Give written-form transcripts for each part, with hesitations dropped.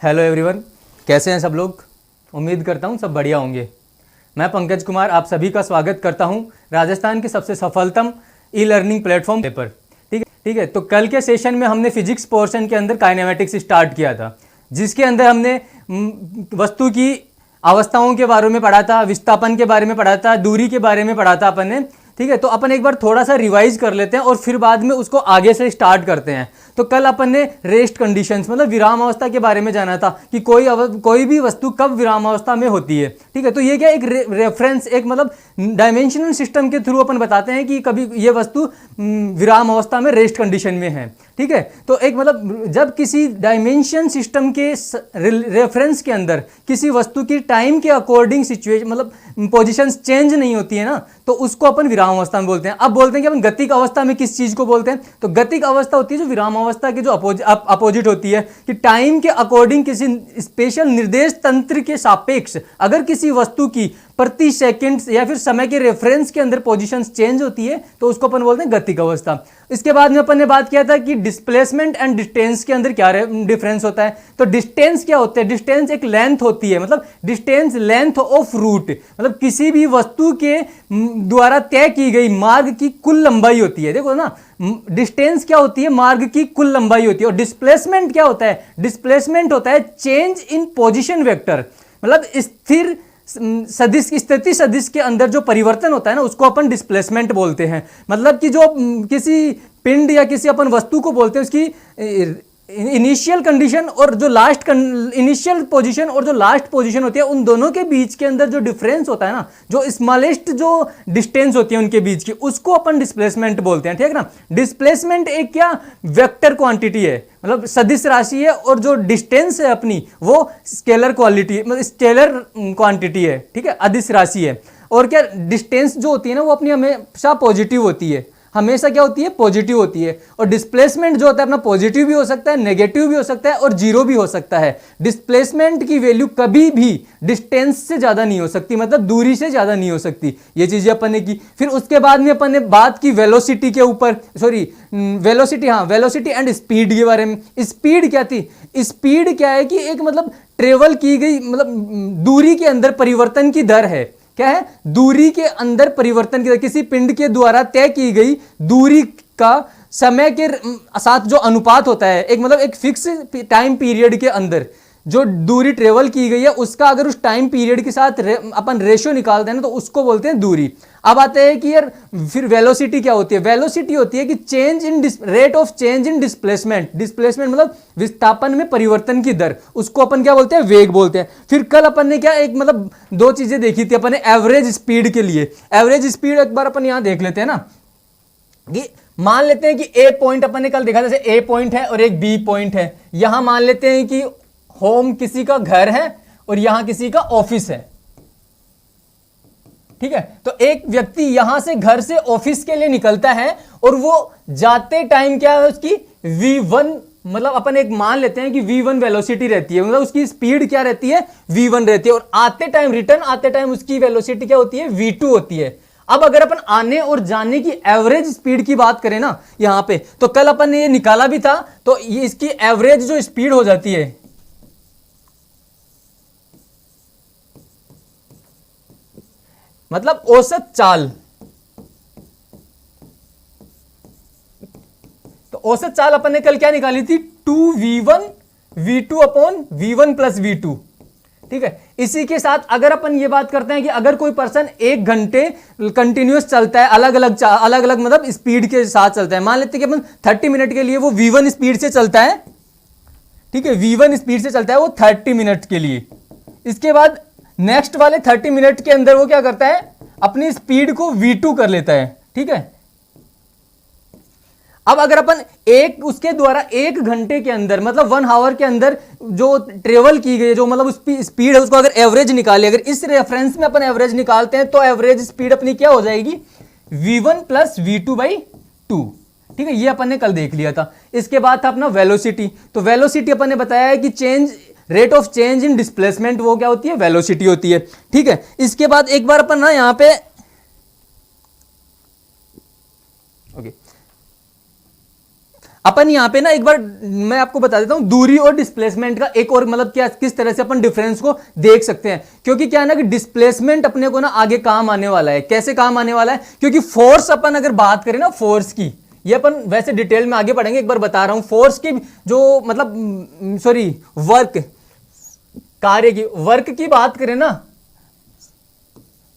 Hello everyone, कैसे हैं सब लोग। उम्मीद करता हूं सब बढ़िया होंगे। मैं पंकज कुमार आप सभी का स्वागत करता हूं राजस्थान के सबसे सफलतम ई लर्निंग प्लेटफॉर्म पर। ठीक है। तो कल के सेशन में हमने फिजिक्स पोर्शन के अंदर काइनेमेटिक्स स्टार्ट किया था, जिसके अंदर हमने वस्तु की अवस्थाओं के बारे में पढ़ा था, विस्थापन के बारे में पढ़ा था, दूरी के बारे में पढ़ा था अपन ने। ठीक है, तो अपन एक बार थोड़ा सा रिवाइज कर लेते हैं और फिर बाद में उसको आगे से स्टार्ट करते हैं। तो कल अपन ने रेस्ट कंडीशंस मतलब विराम अवस्था के बारे में जाना था कि कोई भी वस्तु कब विराम अवस्था में होती है। ठीक है, तो ये क्या एक रेफरेंस, एक मतलब डायमेंशनल सिस्टम के थ्रू अपन बताते हैं कि कभी ये वस्तु विराम अवस्था में रेस्ट कंडीशन में है। ठीक है, तो एक मतलब जब किसी डायमेंशन सिस्टम के रेफरेंस के अंदर किसी वस्तु की टाइम के अकॉर्डिंग सिचुएशन मतलब पोजीशंस चेंज नहीं होती है ना, तो उसको अपन विराम अवस्था में बोलते हैं। अब बोलते हैं कि अपन गतिक अवस्था में किस चीज को बोलते हैं, तो गतिक अवस्था होती है जो विराम अवस्था के जो अपोजिट होती है कि टाइम के अकॉर्डिंग किसी स्पेशल निर्देश तंत्र के सापेक्ष अगर किसी वस्तु की प्रति सेकंड या फिर समय के रेफरेंस के अंदर पोजीशंस चेंज होती है तो उसको अपन बोलते हैं गतिक अवस्था। इसके बाद में अपन ने बात किया था कि डिस्प्लेसमेंट एंड डिस्टेंस के अंदर क्या डिफरेंस होता है। तो डिस्टेंस क्या होता है, डिस्टेंस एक लेंथ होती है, मतलब डिस्टेंस लेंथ ऑफ रूट, मतलब किसी भी वस्तु के द्वारा तय की गई मार्ग की कुल लंबाई होती है। देखो ना, डिस्टेंस क्या होती है, मार्ग की कुल लंबाई होती है। और डिस्प्लेसमेंट क्या होता है, डिस्प्लेसमेंट होता है चेंज इन पोजिशन वेक्टर, मतलब स्थिर सदिश स्थिति सदिश के अंदर जो परिवर्तन होता है ना उसको अपन डिस्प्लेसमेंट बोलते हैं। मतलब कि जो किसी पिंड या किसी अपन वस्तु को बोलते हैं उसकी इनिशियल कंडीशन और जो लास्ट इनिशियल पोजीशन और जो लास्ट पोजीशन होती है उन दोनों के बीच के अंदर जो डिफरेंस होता है ना, जो स्मॉलेस्ट जो डिस्टेंस होती है उनके बीच की, उसको अपन डिस्प्लेसमेंट बोलते हैं। ठीक है ना, डिस्प्लेसमेंट एक क्या वेक्टर क्वांटिटी है, मतलब सदिश राशि है, और जो डिस्टेंस है अपनी वो स्केलर क्वालिटी मतलब स्केलर क्वांटिटी है। ठीक है, अदिश राशि है। और क्या डिस्टेंस जो होती है ना वो अपनी हमेशा पॉजिटिव होती है, हमेशा क्या होती है, पॉजिटिव होती है। और डिस्प्लेसमेंट जो होता है अपना पॉजिटिव भी हो सकता है, नेगेटिव भी हो सकता है और जीरो भी हो सकता है। डिस्प्लेसमेंट की वैल्यू कभी भी डिस्टेंस से ज्यादा नहीं हो सकती, मतलब दूरी से ज्यादा नहीं हो सकती। ये चीजें अपन ने की। फिर उसके बाद में अपन ने बात की वेलोसिटी के ऊपर, वेलोसिटी एंड स्पीड के बारे में। स्पीड क्या थी, स्पीड क्या है कि एक मतलब ट्रेवल की गई मतलब दूरी के अंदर परिवर्तन की दर है। क्या है, दूरी के अंदर परिवर्तन की, किसी पिंड के द्वारा तय की गई दूरी का समय के साथ जो अनुपात होता है, एक मतलब एक फिक्स टाइम पीरियड के अंदर जो दूरी ट्रेवल की गई है उसका अगर उस टाइम पीरियड के साथ अपन रेशियो निकालते हैं ना तो उसको बोलते हैं दूरी। अब आते हैं कि यार फिर वेलोसिटी क्या होती है। वेलोसिटी होती है कि change in rate of change in displacement. Displacement मतलब विस्थापन में परिवर्तन की दर, उसको अपन क्या बोलते हैं, वेग बोलते हैं। फिर कल अपन ने क्या एक मतलब दो चीजें देखी थी अपन ने एवरेज स्पीड के लिए। एवरेज स्पीड एक बार अपन यहां देख लेते हैं ना, कि मान लेते हैं कि ए पॉइंट अपन ने कल देखा, जैसे ए पॉइंट है और एक बी पॉइंट है। यहां मान लेते हैं कि होम किसी का घर है और यहां किसी का ऑफिस है। ठीक है, तो एक व्यक्ति यहां से घर से ऑफिस के लिए निकलता है और वो जाते टाइम क्या है उसकी v1, मतलब अपन एक मान लेते हैं कि v1 वेलोसिटी रहती है, मतलब उसकी स्पीड क्या रहती है, v1 रहती है। और आते टाइम रिटर्न आते टाइम उसकी वेलोसिटी क्या होती है, v2 होती है। अब अगर अपन आने और जाने की एवरेज स्पीड की बात करें ना यहां पे, तो कल अपन ने ये निकाला भी था, तो ये इसकी एवरेज जो स्पीड हो जाती है, मतलब औसत चाल, तो औसत चाल अपन ने कल क्या निकाली थी, 2v1 v2 upon v1 plus v2। ठीक है, इसी के साथ अगर अपन ये बात करते हैं कि अगर कोई पर्सन 1 घंटे कंटिन्यूअस चलता है, अलग अलग मतलब स्पीड के साथ चलता है, मान लेते हैं कि अपन 30 मिनट के लिए वो v1 स्पीड से चलता है। ठीक है, v1 स्पीड से चलता है वो 30 मिनट के लिए। इसके बाद नेक्स्ट वाले 30 मिनट के अंदर वो क्या करता है, अपनी स्पीड को v2 कर लेता है। ठीक है, अब अगर अपन उसके द्वारा 1 घंटे के अंदर मतलब 1 आवर के अंदर जो ट्रेवल की गई, जो मतलब उस स्पीड है, उसको अगर एवरेज निकाले, अगर इस रेफरेंस में अपन एवरेज निकालते हैं तो एवरेज स्पीड अपनी क्या हो जाएगी, v1 प्लस v2/2। ठीक है, ये अपन ने कल देख लिया था। इसके बाद था अपना वेलोसिटी। तो वेलोसिटी अपन ने बताया है कि change rate of change in displacement वो क्या होती है, वेलोसिटी होती है। ठीक है, इसके बाद एक बार अपन ना यहां पे अपन यहाँ पे ना एक बार मैं आपको बता देता हूँ दूरी और डिस्प्लेसमेंट का एक और मतलब क्या किस तरह से अपन डिफरेंस को देख सकते हैं, क्योंकि क्या है ना कि डिस्प्लेसमेंट अपने को ना आगे काम आने वाला है। कैसे काम आने वाला है? क्योंकि फोर्स अपन अगर बात करें ना फोर्स की, ये अपन वैसे डिटेल में आगे पढ़ेंगे, एक बार बता रहा हूं फोर्स की जो मतलब सॉरी वर्क, कार्य की, वर्क की बात करें ना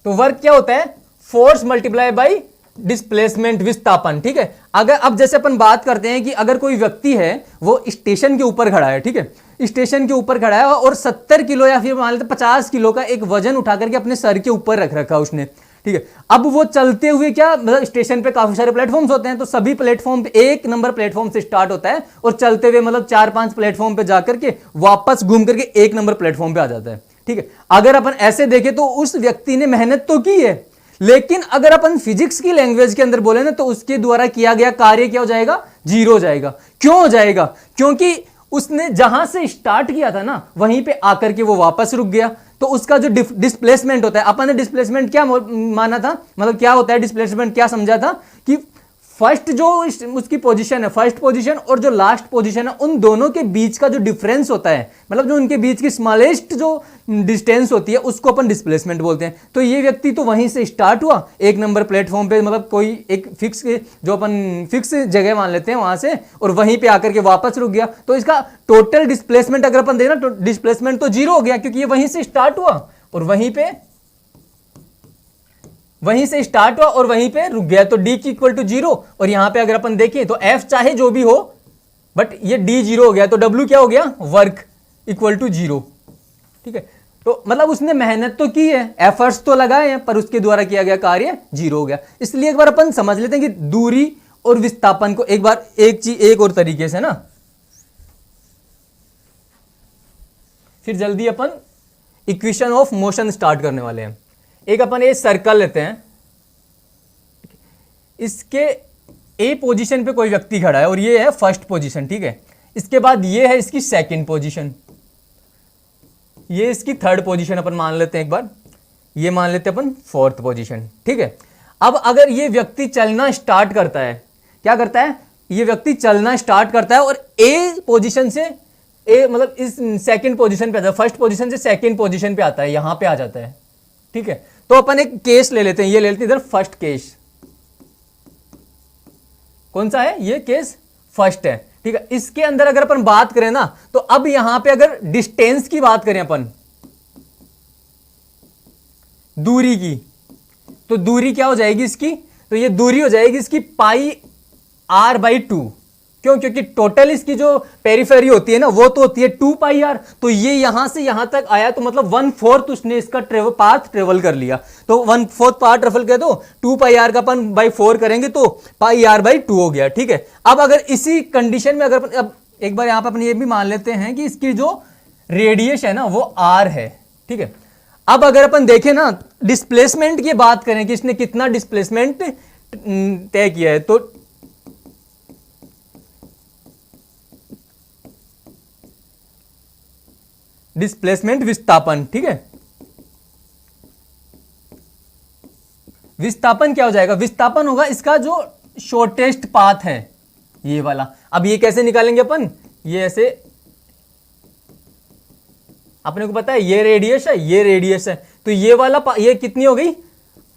तो वर्क क्या होता है? फोर्स मल्टीप्लाई बाई डिस्प्लेसमेंट, विस्थापन। ठीक है, अगर अब जैसे अपन बात करते हैं कि अगर कोई व्यक्ति है वो स्टेशन के ऊपर खड़ा है, ठीक है, स्टेशन के ऊपर खड़ा है और 70 किलो या फिर मान लेते 50 किलो का एक वजन उठा करके अपने सर के ऊपर रख रखा उसने, ठीक है। अब वो चलते हुए क्या मतलब स्टेशन पे काफी सारे प्लेटफॉर्म्स होते हैं, तो सभी प्लेटफॉर्म पे एक नंबर प्लेटफॉर्म से स्टार्ट होता है और चलते हुए मतलब 4-5 प्लेटफॉर्म पे जाकर के वापस घूम करके एक नंबर प्लेटफॉर्म पे आ जाता है। ठीक है, अगर अपन ऐसे देखें तो उस व्यक्ति ने मेहनत तो की है, लेकिन अगर अपन फिजिक्स की लैंग्वेज के अंदर बोले ना तो उसके द्वारा किया गया कार्य क्या हो जाएगा? जीरो हो जाएगा। क्यों हो जाएगा? क्योंकि उसने जहां से स्टार्ट किया था ना वहीं पे आकर के वो वापस रुक गया। तो उसका जो डिस्प्लेसमेंट होता है, अपन ने डिस्प्लेसमेंट क्या माना था, मतलब क्या होता है डिस्प्लेसमेंट, क्या समझा था कि फर्स्ट जो उसकी पोजीशन है, फर्स्ट पोजीशन और जो लास्ट पोजीशन है, उन दोनों के बीच का जो डिफरेंस होता है, मतलब जो उनके बीच की स्मॉलेस्ट जो डिस्टेंस होती है उसको अपन डिस्प्लेसमेंट बोलते हैं। तो ये व्यक्ति तो वहीं से स्टार्ट हुआ एक नंबर प्लेटफॉर्म पे, मतलब कोई एक फिक्स जो अपन फिक्स जगह मान लेते हैं वहां से, और वहीं पे आकर के वापस रुक गया। तो इसका टोटल डिस्प्लेसमेंट अगर अपन देना तो डिस्प्लेसमेंट तो जीरो हो गया, क्योंकि ये वहीं से स्टार्ट हुआ और वहीं से स्टार्ट हुआ और वहीं पे रुक गया। तो डी की इक्वल टू जीरो, और यहां पे अगर अपन देखें तो एफ चाहे जो भी हो बट ये डी जीरो हो गया, तो डब्ल्यू क्या हो गया? Work equal to zero. ठीक है, तो मतलब उसने मेहनत तो की है, एफर्ट्स तो लगाए हैं, पर उसके द्वारा किया गया कार्य जीरो हो गया। इसलिए एक बार अपन समझ लेते हैं कि दूरी और विस्थापन को एक बार एक चीज एक और तरीके से ना, फिर जल्दी अपन इक्वेशन ऑफ मोशन स्टार्ट करने वाले हैं। एक अपन ये सर्कल लेते हैं, इसके ए पोजीशन पे कोई व्यक्ति खड़ा है और ये है फर्स्ट पोजीशन, ठीक है। इसके बाद ये है इसकी सेकंड पोजीशन, ये इसकी थर्ड पोजीशन अपन मान लेते हैं, एक बार ये मान लेते हैं अपन फोर्थ पोजीशन, ठीक है। अब अगर ये व्यक्ति चलना स्टार्ट करता है, क्या करता है? ये व्यक्ति चलना स्टार्ट करता है और ए पोजीशन से ए मतलब इस सेकंड पोजीशन पे आता है, फर्स्ट पोजीशन से सेकंड पोजीशन पे आता है, यहां पे आ जाता है, ठीक है। तो अपन एक केस ले लेते हैं, ये ले लेते हैं इधर फर्स्ट केस। कौन सा है? ये केस फर्स्ट है, ठीक है। इसके अंदर अगर अपन बात करें ना तो अब यहां पे अगर डिस्टेंस की बात करें अपन, दूरी की, तो दूरी क्या हो जाएगी इसकी? तो ये दूरी हो जाएगी इसकी पाई आर बाई टू। क्यों? क्योंकि टोटल इसकी जो पेरीफेरी होती है ना वो तो होती है 2 पाई आर। तो ये यहां से यहां तक आया तो मतलब 1/4 उसने इसका पाथ ट्रेवल कर लिया। तो 1/4 पाथ ट्रेवल कर दो, 2 पाई आर का अपन बाई 4 करेंगे तो पाई आर बाई 2 हो गया, ठीक है। अब अगर इसी कंडीशन में अगर अब एक बार यहां पर अपन ये भी मान लेते हैं कि इसकी जो रेडियस है ना वो आर है, ठीक है। अब अगर अपन देखें ना डिस्प्लेसमेंट की बात करें कि इसने कितना डिस्प्लेसमेंट तय किया है, तो डिस्प्लेसमेंट विस्थापन, ठीक है। विस्थापन क्या हो जाएगा? विस्थापन होगा इसका जो शॉर्टेस्ट पाथ है, ये वाला। अब ये कैसे निकालेंगे अपन? ये ऐसे, अपने को पता है ये रेडियस है, ये रेडियस है, तो ये वाला ये कितनी हो गई?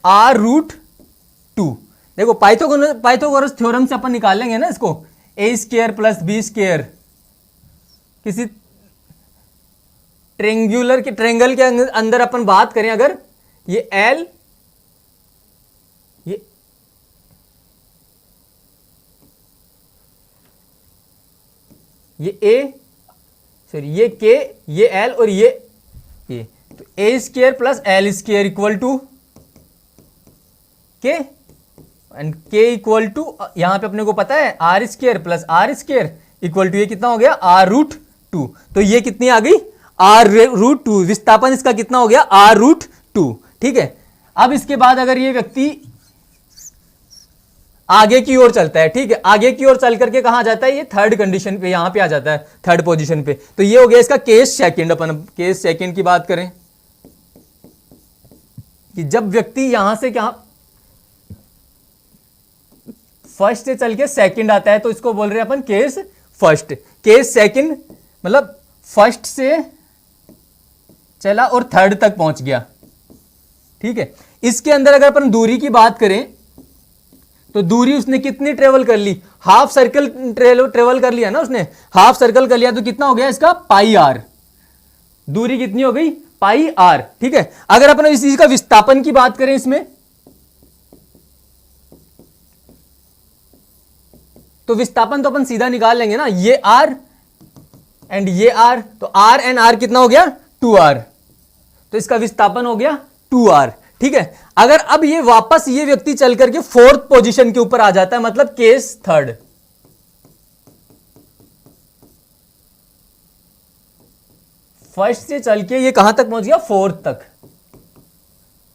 r√2। देखो पाइथागोरस थ्योरम से अपन निकालेंगे ना इसको, a² + b²। किसी ट्रेंगल के अंदर अपन बात करें अगर ये L, ये A, सॉरी ये K, ये L और ये A, तो a² + l² equal to K, and K equal to यहां पे अपने को पता है r² + r² इक्वल टू ये कितना हो गया? r√2। तो ये कितनी आ गई? r√2। विस्थापन इसका कितना हो गया? r√2, ठीक है। अब इसके बाद अगर ये व्यक्ति आगे की ओर चलता है, ठीक है, आगे की ओर चल करके कहां जाता है? ये थर्ड कंडीशन पे यहां पे आ जाता है, थर्ड पोजीशन पे। तो ये हो गया इसका केस सेकंड। अपन केस सेकंड की बात करें कि जब व्यक्ति यहां से क्या फर्स्ट से चल के सेकंड आता है तो इसको बोल रहे हैं अपन केस फर्स्ट। केस सेकंड मतलब फर्स्ट से चला और थर्ड तक पहुंच गया, ठीक है। इसके अंदर अगर अपन दूरी की बात करें तो दूरी उसने कितनी ट्रेवल कर ली, हाफ सर्कल ट्रेवल कर लिया ना उसने, हाफ सर्कल कर लिया तो कितना हो गया इसका पाई आर, दूरी कितनी हो गई पाई आर, ठीक है। अगर अपन इस चीज का विस्थापन की बात करें इसमें तो विस्थापन तो अपन सीधा निकाल लेंगे ना, ये आर एंड ये आर, तो आर एंड आर कितना हो गया 2r, तो इसका विस्थापन हो गया 2r, ठीक है। अगर अब ये वापस ये व्यक्ति चल करके फोर्थ पोजीशन के ऊपर आ जाता है, मतलब केस थर्ड, फर्स्ट से चल के ये कहां तक पहुंच गया फोर्थ तक,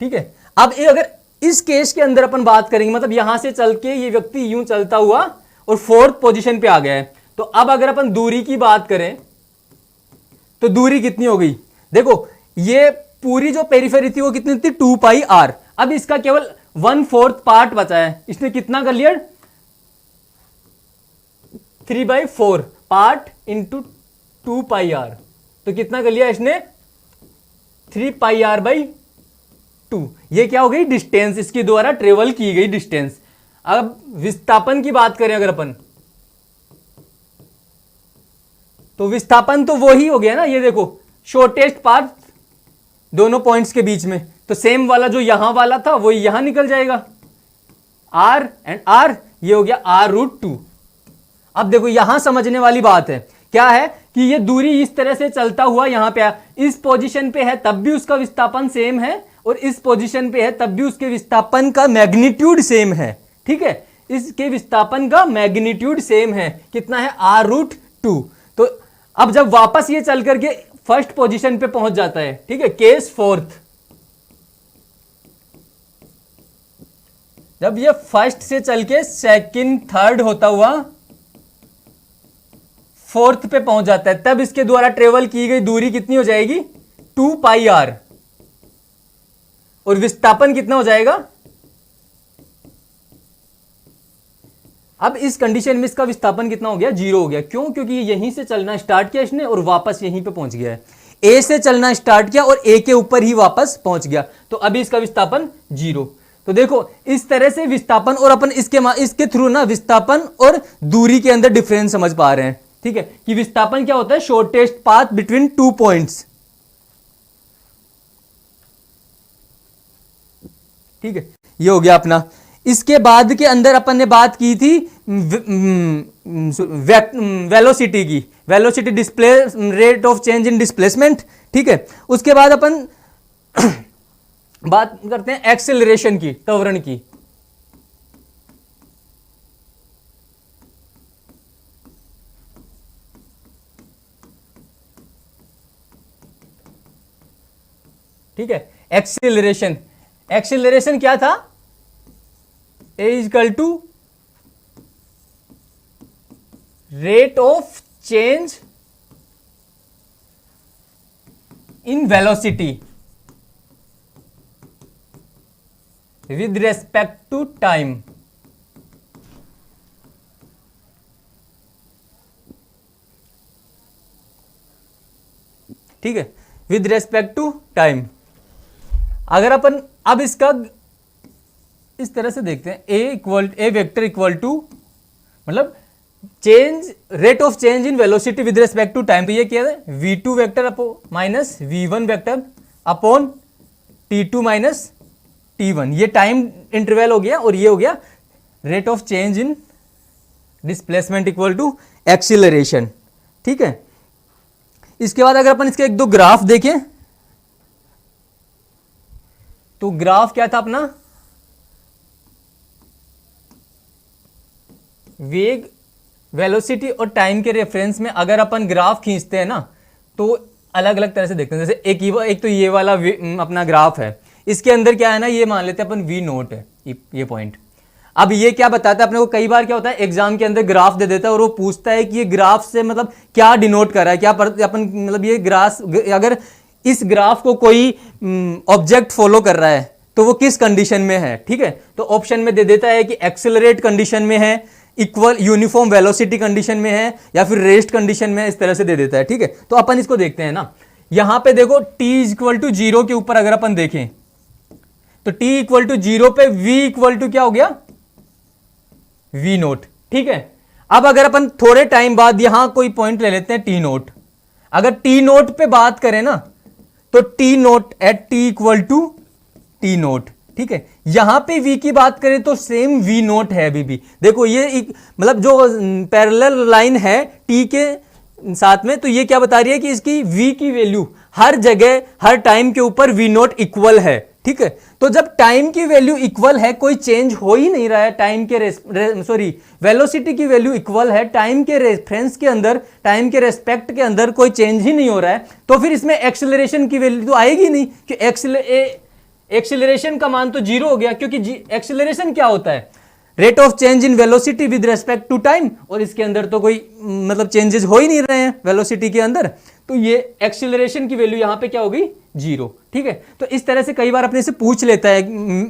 ठीक है। अब ये अगर इस केस के अंदर अपन बात करेंगे, मतलब यहां से चल के ये व्यक्ति यूं चलता हुआ और फोर्थ पोजीशन पे आ गया है, तो अब अगर अपन दूरी की बात करें तो दूरी कितनी हो गई, देखो ये पूरी जो पेरिफेरी थी वो कितनी थी 2 पाई आर, अब इसका केवल 1/4 पार्ट बचा है, इसने कितना कर लिया 3/4 पार्ट इंटू 2 पाई आर, तो कितना कर लिया इसने 3 पाई आर बाई 2, ये क्या हो गई डिस्टेंस, इसके द्वारा ट्रेवल की गई डिस्टेंस। अब विस्थापन की बात करें अगर अपन तो विस्थापन तो वो ही हो गया ना, ये देखो शॉर्टेस्ट पाथ दोनों पॉइंट्स के बीच में, तो सेम वाला जो यहां वाला था वो यहां निकल जाएगा, आर एंड आर, ये हो गया r√2। अब देखो यहां समझने वाली बात है, क्या है कि ये दूरी इस तरह से चलता हुआ यहां पे इस पोजीशन पे है तब भी उसका विस्थापन सेम है, और इस पोजीशन पे है तब भी उसके विस्थापन का मैग्नीट्यूड सेम है, ठीक है। इसके विस्थापन का मैग्नीट्यूड सेम है, कितना है r√2। तो अब जब वापस ये चल करके फर्स्ट पोजीशन पे पहुंच जाता है, ठीक है, केस फोर्थ, जब ये फर्स्ट से चल के सेकंड थर्ड होता हुआ फोर्थ पे पहुंच जाता है, तब इसके द्वारा ट्रेवल की गई दूरी कितनी हो जाएगी 2 पाई आर, और विस्थापन कितना हो जाएगा, अब इस कंडीशन में इसका विस्थापन कितना हो गया 0 हो गया, क्यों, क्योंकि यहीं से चलना स्टार्ट किया इसने और वापस यहीं पे पहुंच गया है, ए से चलना स्टार्ट किया और ए के ऊपर ही वापस पहुंच गया, तो अभी इसका विस्थापन 0। तो देखो इस तरह से विस्थापन, और अपन इसके थ्रू ना विस्थापन और दूरी के अंदर डिफरेंस समझ पा रहे हैं, ठीक है, कि विस्थापन क्या होता है शॉर्टेस्ट पाथ बिटवीन 2 पॉइंट्स, ठीक है, ये हो गया अपना। इसके बाद के अंदर अपन ने बात की थी वेलोसिटी की, velocity display rate of change in displacement, ठीक है। उसके बाद अपन बात करते हैं एक्सेलरेशन की, त्वरण की। ठीक है, एक्सेलरेशन, एक्सेलरेशन क्या था, A equal to rate of change in velocity with respect to time, ठीक है, विद रेस्पेक्ट टू टाइम। अगर अपन अब इसका इस तरह से देखते हैं, ए वेक्टर इक्वल टू मतलब change rate of change in velocity with respect to time, तो ये क्या है v2 वेक्टर अपो minus v1 vector upon t2 minus t1, ये टाइम इंटरवल हो गया, और ये हो गया rate of change in displacement equal to acceleration, ठीक है। इसके बाद अगर अपन इसके एक दो ग्राफ देखें तो ग्राफ क्या था अपना, वेग, वेलोसिटी और टाइम के रेफरेंस में अगर अपन ग्राफ खींचते हैं ना तो अलग अलग तरह से देखते हैं। जैसे एक तो ये वाला अपना ग्राफ है, इसके अंदर क्या है ना, ये मान लेते हैं अपन v नोट है ये पॉइंट। अब ये क्या बताता है अपने को, कई बार क्या होता है एग्जाम के अंदर ग्राफ दे देता है और वो पूछता है कि ये ग्राफ से मतलब क्या डिनोट कर रहा है, क्या अपन मतलब ये ग्राफ, अगर इस ग्राफ को कोई ऑब्जेक्ट फॉलो कर रहा है तो वो किस कंडीशन में है, ठीक है। तो ऑप्शन में दे देता है कि एक्सेलरेट कंडीशन में है, इक्वल यूनिफॉर्म वेलोसिटी कंडीशन में है, या फिर रेस्ट कंडीशन में है, इस तरह से दे देता है, ठीक है। तो अपन इसको देखते हैं ना, यहां पे देखो t इक्वल टू 0 के ऊपर अगर अपन देखें तो t इक्वल टू 0 पे v इक्वल टू क्या हो गया, v नोट, ठीक है। अब अगर अपन थोड़े टाइम बाद यहां कोई पॉइंट ले लेते हैं t नोट, अगर t नोट पे बात करें ना तो t naught at t equal to t naught, ठीक है। यहां पे v की बात करें तो सेम v नोट है अभी भी, देखो ये मतलब जो पैरेलल लाइन है t के साथ में, तो ये क्या बता रही है कि इसकी v की वैल्यू हर जगह हर टाइम के ऊपर v नोट इक्वल है, ठीक है। तो जब टाइम की वैल्यू इक्वल है, कोई चेंज हो ही नहीं रहा है, टाइम के वेलोसिटी की वैल्यू इक्वल है, टाइम के रेफरेंस के अंदर, टाइम के रेस्पेक्ट के अंदर कोई चेंज ही नहीं हो रहा है, तो फिर इसमें एक्सेलरेशन की वैल्यू तो आएगी नहीं कि एक्सेलरेशन का मान तो 0 हो गया, क्योंकि एक्सेलरेशन क्या होता है, rate of change in velocity with respect to time, और इसके अंदर तो कोई मतलब चेंजेस हो ही नहीं रहे हैं वेलोसिटी के अंदर, तो ये एक्सेलरेशन की वैल्यू यहां पे क्या होगी, 0, ठीक है। तो इस तरह से कई बार अपने से पूछ लेता है,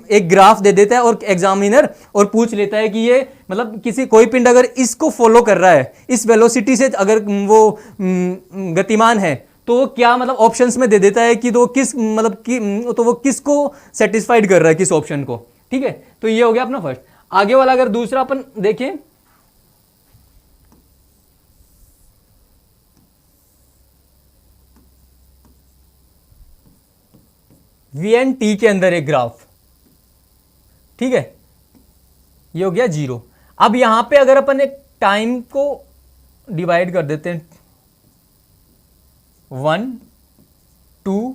एक ग्राफ दे देता है और एग्जामिनर, और पूछ लेता है कि ये मतलब कोई पिंड अगर इसको फॉलो कर रहा है, इस वेलोसिटी से अगर वो गतिमान है, तो क्या मतलब ऑप्शंस में दे देता है कि तो किस मतलब तो वो किसको सेटिस्फाइड कर रहा है, किस ऑप्शन को, ठीक है। तो ये हो गया अपना फर्स्ट। आगे वाला अगर दूसरा अपन देखें, वी एंड टी के अंदर एक ग्राफ, ठीक है, ये हो गया 0। अब यहां पे अगर अपन एक टाइम को डिवाइड कर देते हैं 1, 2,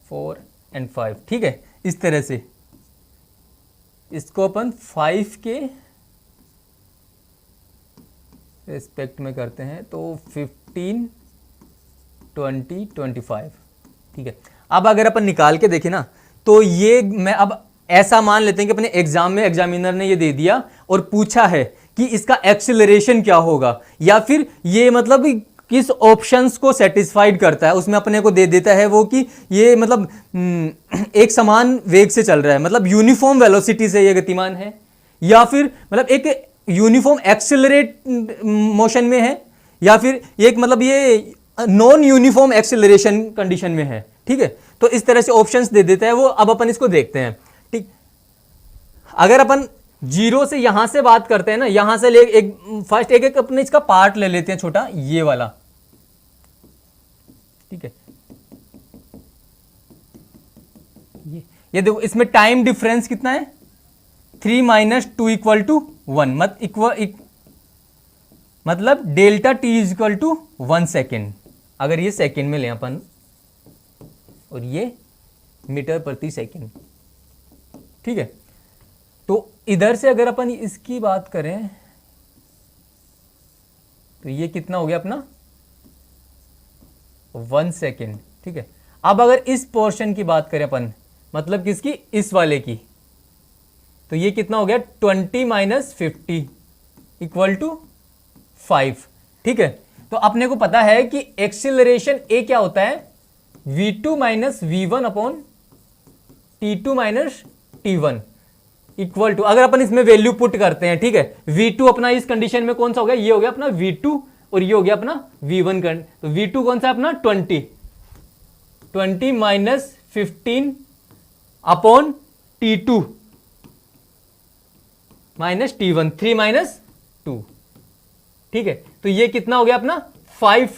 4 एंड 5, ठीक है, इस तरह से इसको अपन 5 के रिस्पेक्ट में करते हैं, तो 15, 20, 25, ठीक है। अब अगर अपन निकाल के देखें ना, तो ये मैं अब ऐसा मान लेते हैं कि अपने एग्जाम में एग्जामिनर ने ये दे दिया और पूछा है कि इसका एक्सेलरेशन क्या होगा, या फिर ये मतलब किस ऑप्शंस को सेटिस्फाइड करता है, उसमें अपने को दे देता है वो कि ये मतलब एक समान वेग से चल रहा है, मतलब यूनिफॉर्म वेलोसिटी से ये गतिमान है, या फिर मतलब एक यूनिफॉर्म एक्सेलरेट मोशन में है, या फिर एक मतलब ये नॉन यूनिफॉर्म एक्सेलरेशन कंडीशन में है, ठीक है। तो इस तरह से ऑप्शंस दे देता है वो। अब अपन इसको देखते हैं, ठीक। अगर अपन 0 से यहां से बात करते हैं ना, यहां से ले एक फर्स्ट एक अपने इसका पार्ट ले लेते हैं छोटा, ये वाला, ठीक है। ये देखो, इसमें टाइम डिफरेंस कितना है, 3 - 2 इक्वल टू 1, मतलब delta T is equal to 1 second, अगर ये सेकेंड में लें अपन, और ये मीटर प्रति सेकेंड, ठीक है। तो इधर से अगर अपन इसकी बात करें तो ये कितना हो गया अपना 1 सेकेंड, ठीक है। अब अगर इस पोर्शन की बात करें अपन, मतलब किसकी, इस वाले की, तो ये कितना हो गया 20 - 50 इक्वल टू 5, ठीक है। तो अपने को पता है कि एक्सीलरेशन ए क्या होता है, v2 - v1 upon t2 - t1 equal to, अगर अपन इसमें वैल्यू पुट करते हैं, ठीक है, v2 अपना इस कंडीशन में कौन सा हो गया, ये हो गया अपना v2, और ये हो गया अपना v1 का, तो v2 कौन सा अपना 20 - 15 अपॉन t2 - t1, 3 - 2, ठीक है। तो ये कितना हो गया अपना 5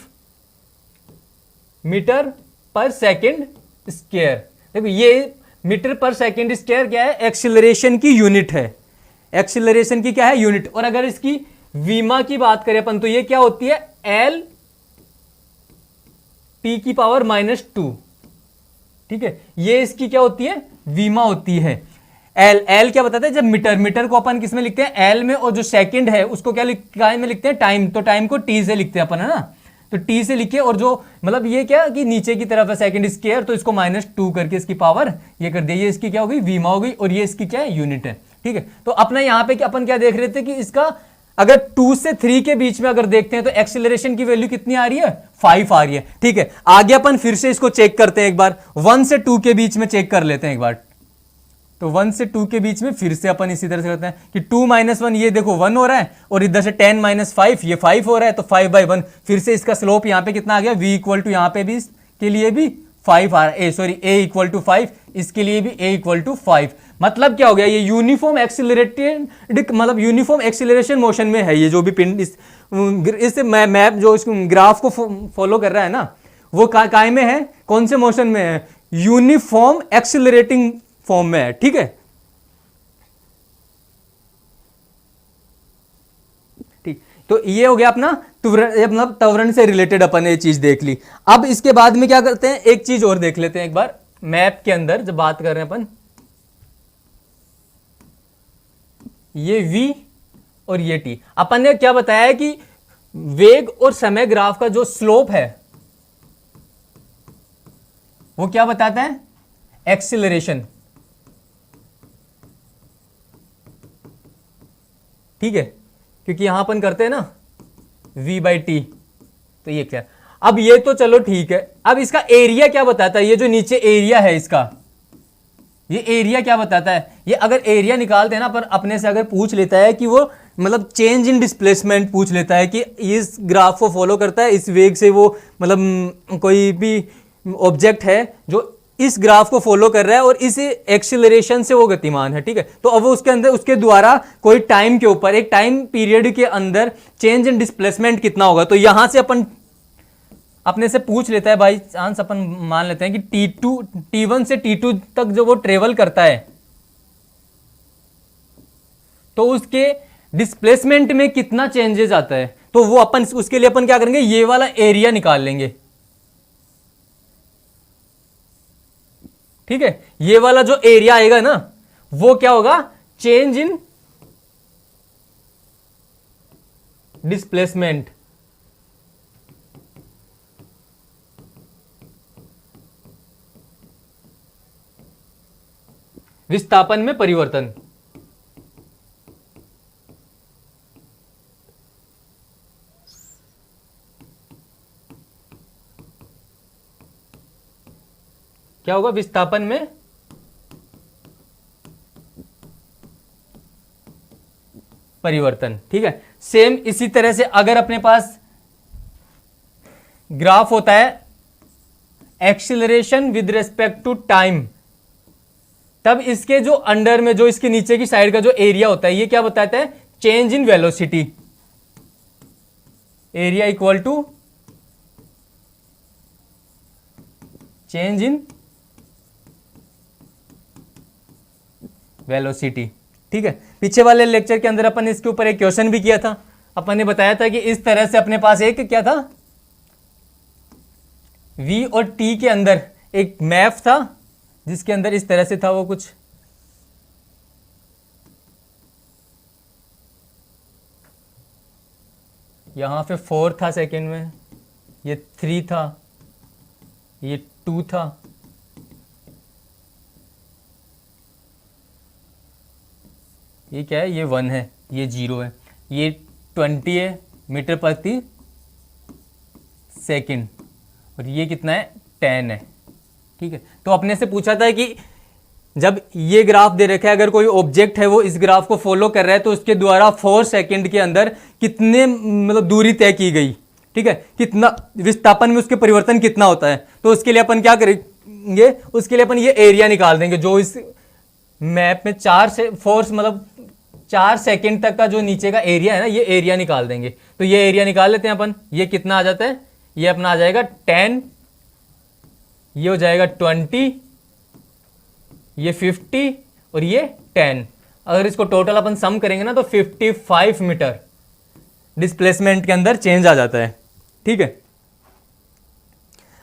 मीटर पर सेकेंड स्क्वायर। देखो ये मीटर पर सेकेंड स्क्वायर क्या है, एक्सीलरेशन की यूनिट है, एक्सीलरेशन की क्या है, यूनिट। और अगर इसकी वीमा की बात करें अपन, तो ये क्या होती है, एल टी की पावर -2, ठीक है। ये इसकी क्या होती है, वीमा होती है। एल क्या बताता है, जब मीटर को अपन किस में लिखते हैं, एल में, और जो सेकंड है उसको क्या में लिखते हैं, टाइम, तो टाइम को टी से लिखते हैं अपन, है ना, तो टी से लिखे, और जो मतलब ये क्या कि नीचे की तरफ है सेकंड स्क्वायर, तो इसको -2 करके इसकी पावर ये कर दिया, ये इसकी क्या हो गई, वीमा हो गई, और ये इसकी क्या है, यूनिट है, ठीक है। तो अपना यहाँ पे अपन क्या देख रहे थे कि इसका अगर 2 से 3 के बीच में अगर देखते हैं तो एक्सीलरेशन की वैल्यू कितनी आ रही है, 5 आ रही है। ठीक है, आगे अपन फिर से इसको चेक करते हैं एक बार, 1 से 2 के बीच में चेक कर लेते हैं एक बार। तो 1 से 2 के बीच में फिर से अपन इसी तरह से करते हैं कि 2 - 1, ये देखो 1 हो रहा है, और इधर से 10 - 5 ये 5 हो रहा है, तो 5/1 फिर से इसका स्लोप यहाँ पे कितना आ गया, v इक्वल टू यहाँ पे भी के लिए भी 5 आ रहा है, सॉरी a इक्वल टू 5, इसके लिए भी a इक्वल टू 5। मतलब क्या हो गया, ये यूनिफॉर्म एक्सिलरेटेड, मतलब यूनिफॉर्म एक्सिलरेशन मोशन में है ये जो भी पिंड इस मैप जो इस ग्राफ को फॉलो कर रहा है ना, वो काय में है, कौन से मोशन में है, यूनिफॉर्म एक्सिलरेटिंग फॉर्म में है। ठीक है, ठीक, तो ये हो गया अपना मतलब त्वरण से रिलेटेड अपन ये चीज देख ली। अब इसके बाद में क्या करते हैं, एक चीज और देख लेते हैं एक बार, मैप के अंदर जब बात कर रहे हैं अपन, ये v और ये t, अपन ने क्या बताया है कि वेग और समय ग्राफ का जो स्लोप है वो क्या बताता है, एक्सिलरेशन। ठीक है, क्योंकि यहां अपन करते हैं ना v/t, तो ये क्या, अब ये तो चलो ठीक है, अब इसका एरिया क्या बताता है, ये जो नीचे एरिया है इसका, ये एरिया क्या बताता है, ये अगर एरिया निकालते हैं ना पर अपने से अगर पूछ लेता है कि वो मतलब चेंज इन डिस्प्लेसमेंट पूछ लेता है कि इस ग्राफ को फॉलो करता है, इस वेग से वो मतलब कोई भी ऑब्जेक्ट है जो इस ग्राफ को फॉलो कर रहा है और इस एक्सीलरेशन से वो गतिमान है। ठीक है, तो अब वो उसके अंदर उसके द्वारा कोई टाइम के ऊपर, एक टाइम पीरियड के अंदर चेंज इन डिस्प्लेसमेंट कितना होगा, तो यहां से अपन अपने से पूछ लेता है, बाई चांस अपन मान लेते हैं कि T1 से T2 तक जो वो ट्रेवल करता है तो उसके डिस्प्लेसमेंट में कितना चेंजेस आता है, तो वो अपन उसके लिए अपन क्या करेंगे, ये वाला एरिया निकाल लेंगे। ठीक है, ये वाला जो एरिया आएगा ना वो क्या होगा, चेंज इन डिस्प्लेसमेंट। विस्थापन में परिवर्तन। क्या होगा, विस्थापन में परिवर्तन। ठीक है, सेम इसी तरह से अगर अपने पास ग्राफ होता है acceleration with respect to time, तब इसके जो अंडर में जो इसके नीचे की साइड का जो एरिया होता है ये क्या बताता है, change in velocity. Area equal to change in velocity. ठीक है, पीछे वाले लेक्चर के अंदर अपन इसके ऊपर एक क्वेश्चन भी किया था, अपन ने बताया था कि इस तरह से अपने पास एक क्या था, v और t के अंदर एक मैप था जिसके अंदर इस तरह से था वो कुछ, यहां पे 4 था सेकंड में, ये 3 था, ये 2 था, ये क्या है, ये 1 है, ये 0 है, ये 20 है मीटर प्रति सेकंड, और ये कितना है, 10 है। ठीक है, तो अपने से पूछा था कि जब ये ग्राफ दे रखा है, अगर कोई ऑब्जेक्ट है वो इस ग्राफ को फॉलो कर रहा है तो उसके द्वारा 4 सेकंड के अंदर कितने मतलब दूरी तय की गई। ठीक है, कितना विस्थापन में उसके परिवर्तन कितना होता है, तो उसके लिए अपन क्या करेंगे, उसके लिए अपन ये एरिया निकाल देंगे जो इस मैप में 4 सेकंड तक का जो नीचे का एरिया है ना, ये एरिया निकाल देंगे। तो ये एरिया निकाल लेते हैं अपन, ये कितना आ जाता है, ये अपना आ जाएगा 10, ये हो जाएगा 20, ये 50 और ये 10। अगर इसको टोटल अपन सम करेंगे ना तो 55 मीटर डिस्प्लेसमेंट के अंदर चेंज आ जाता है। ठीक है,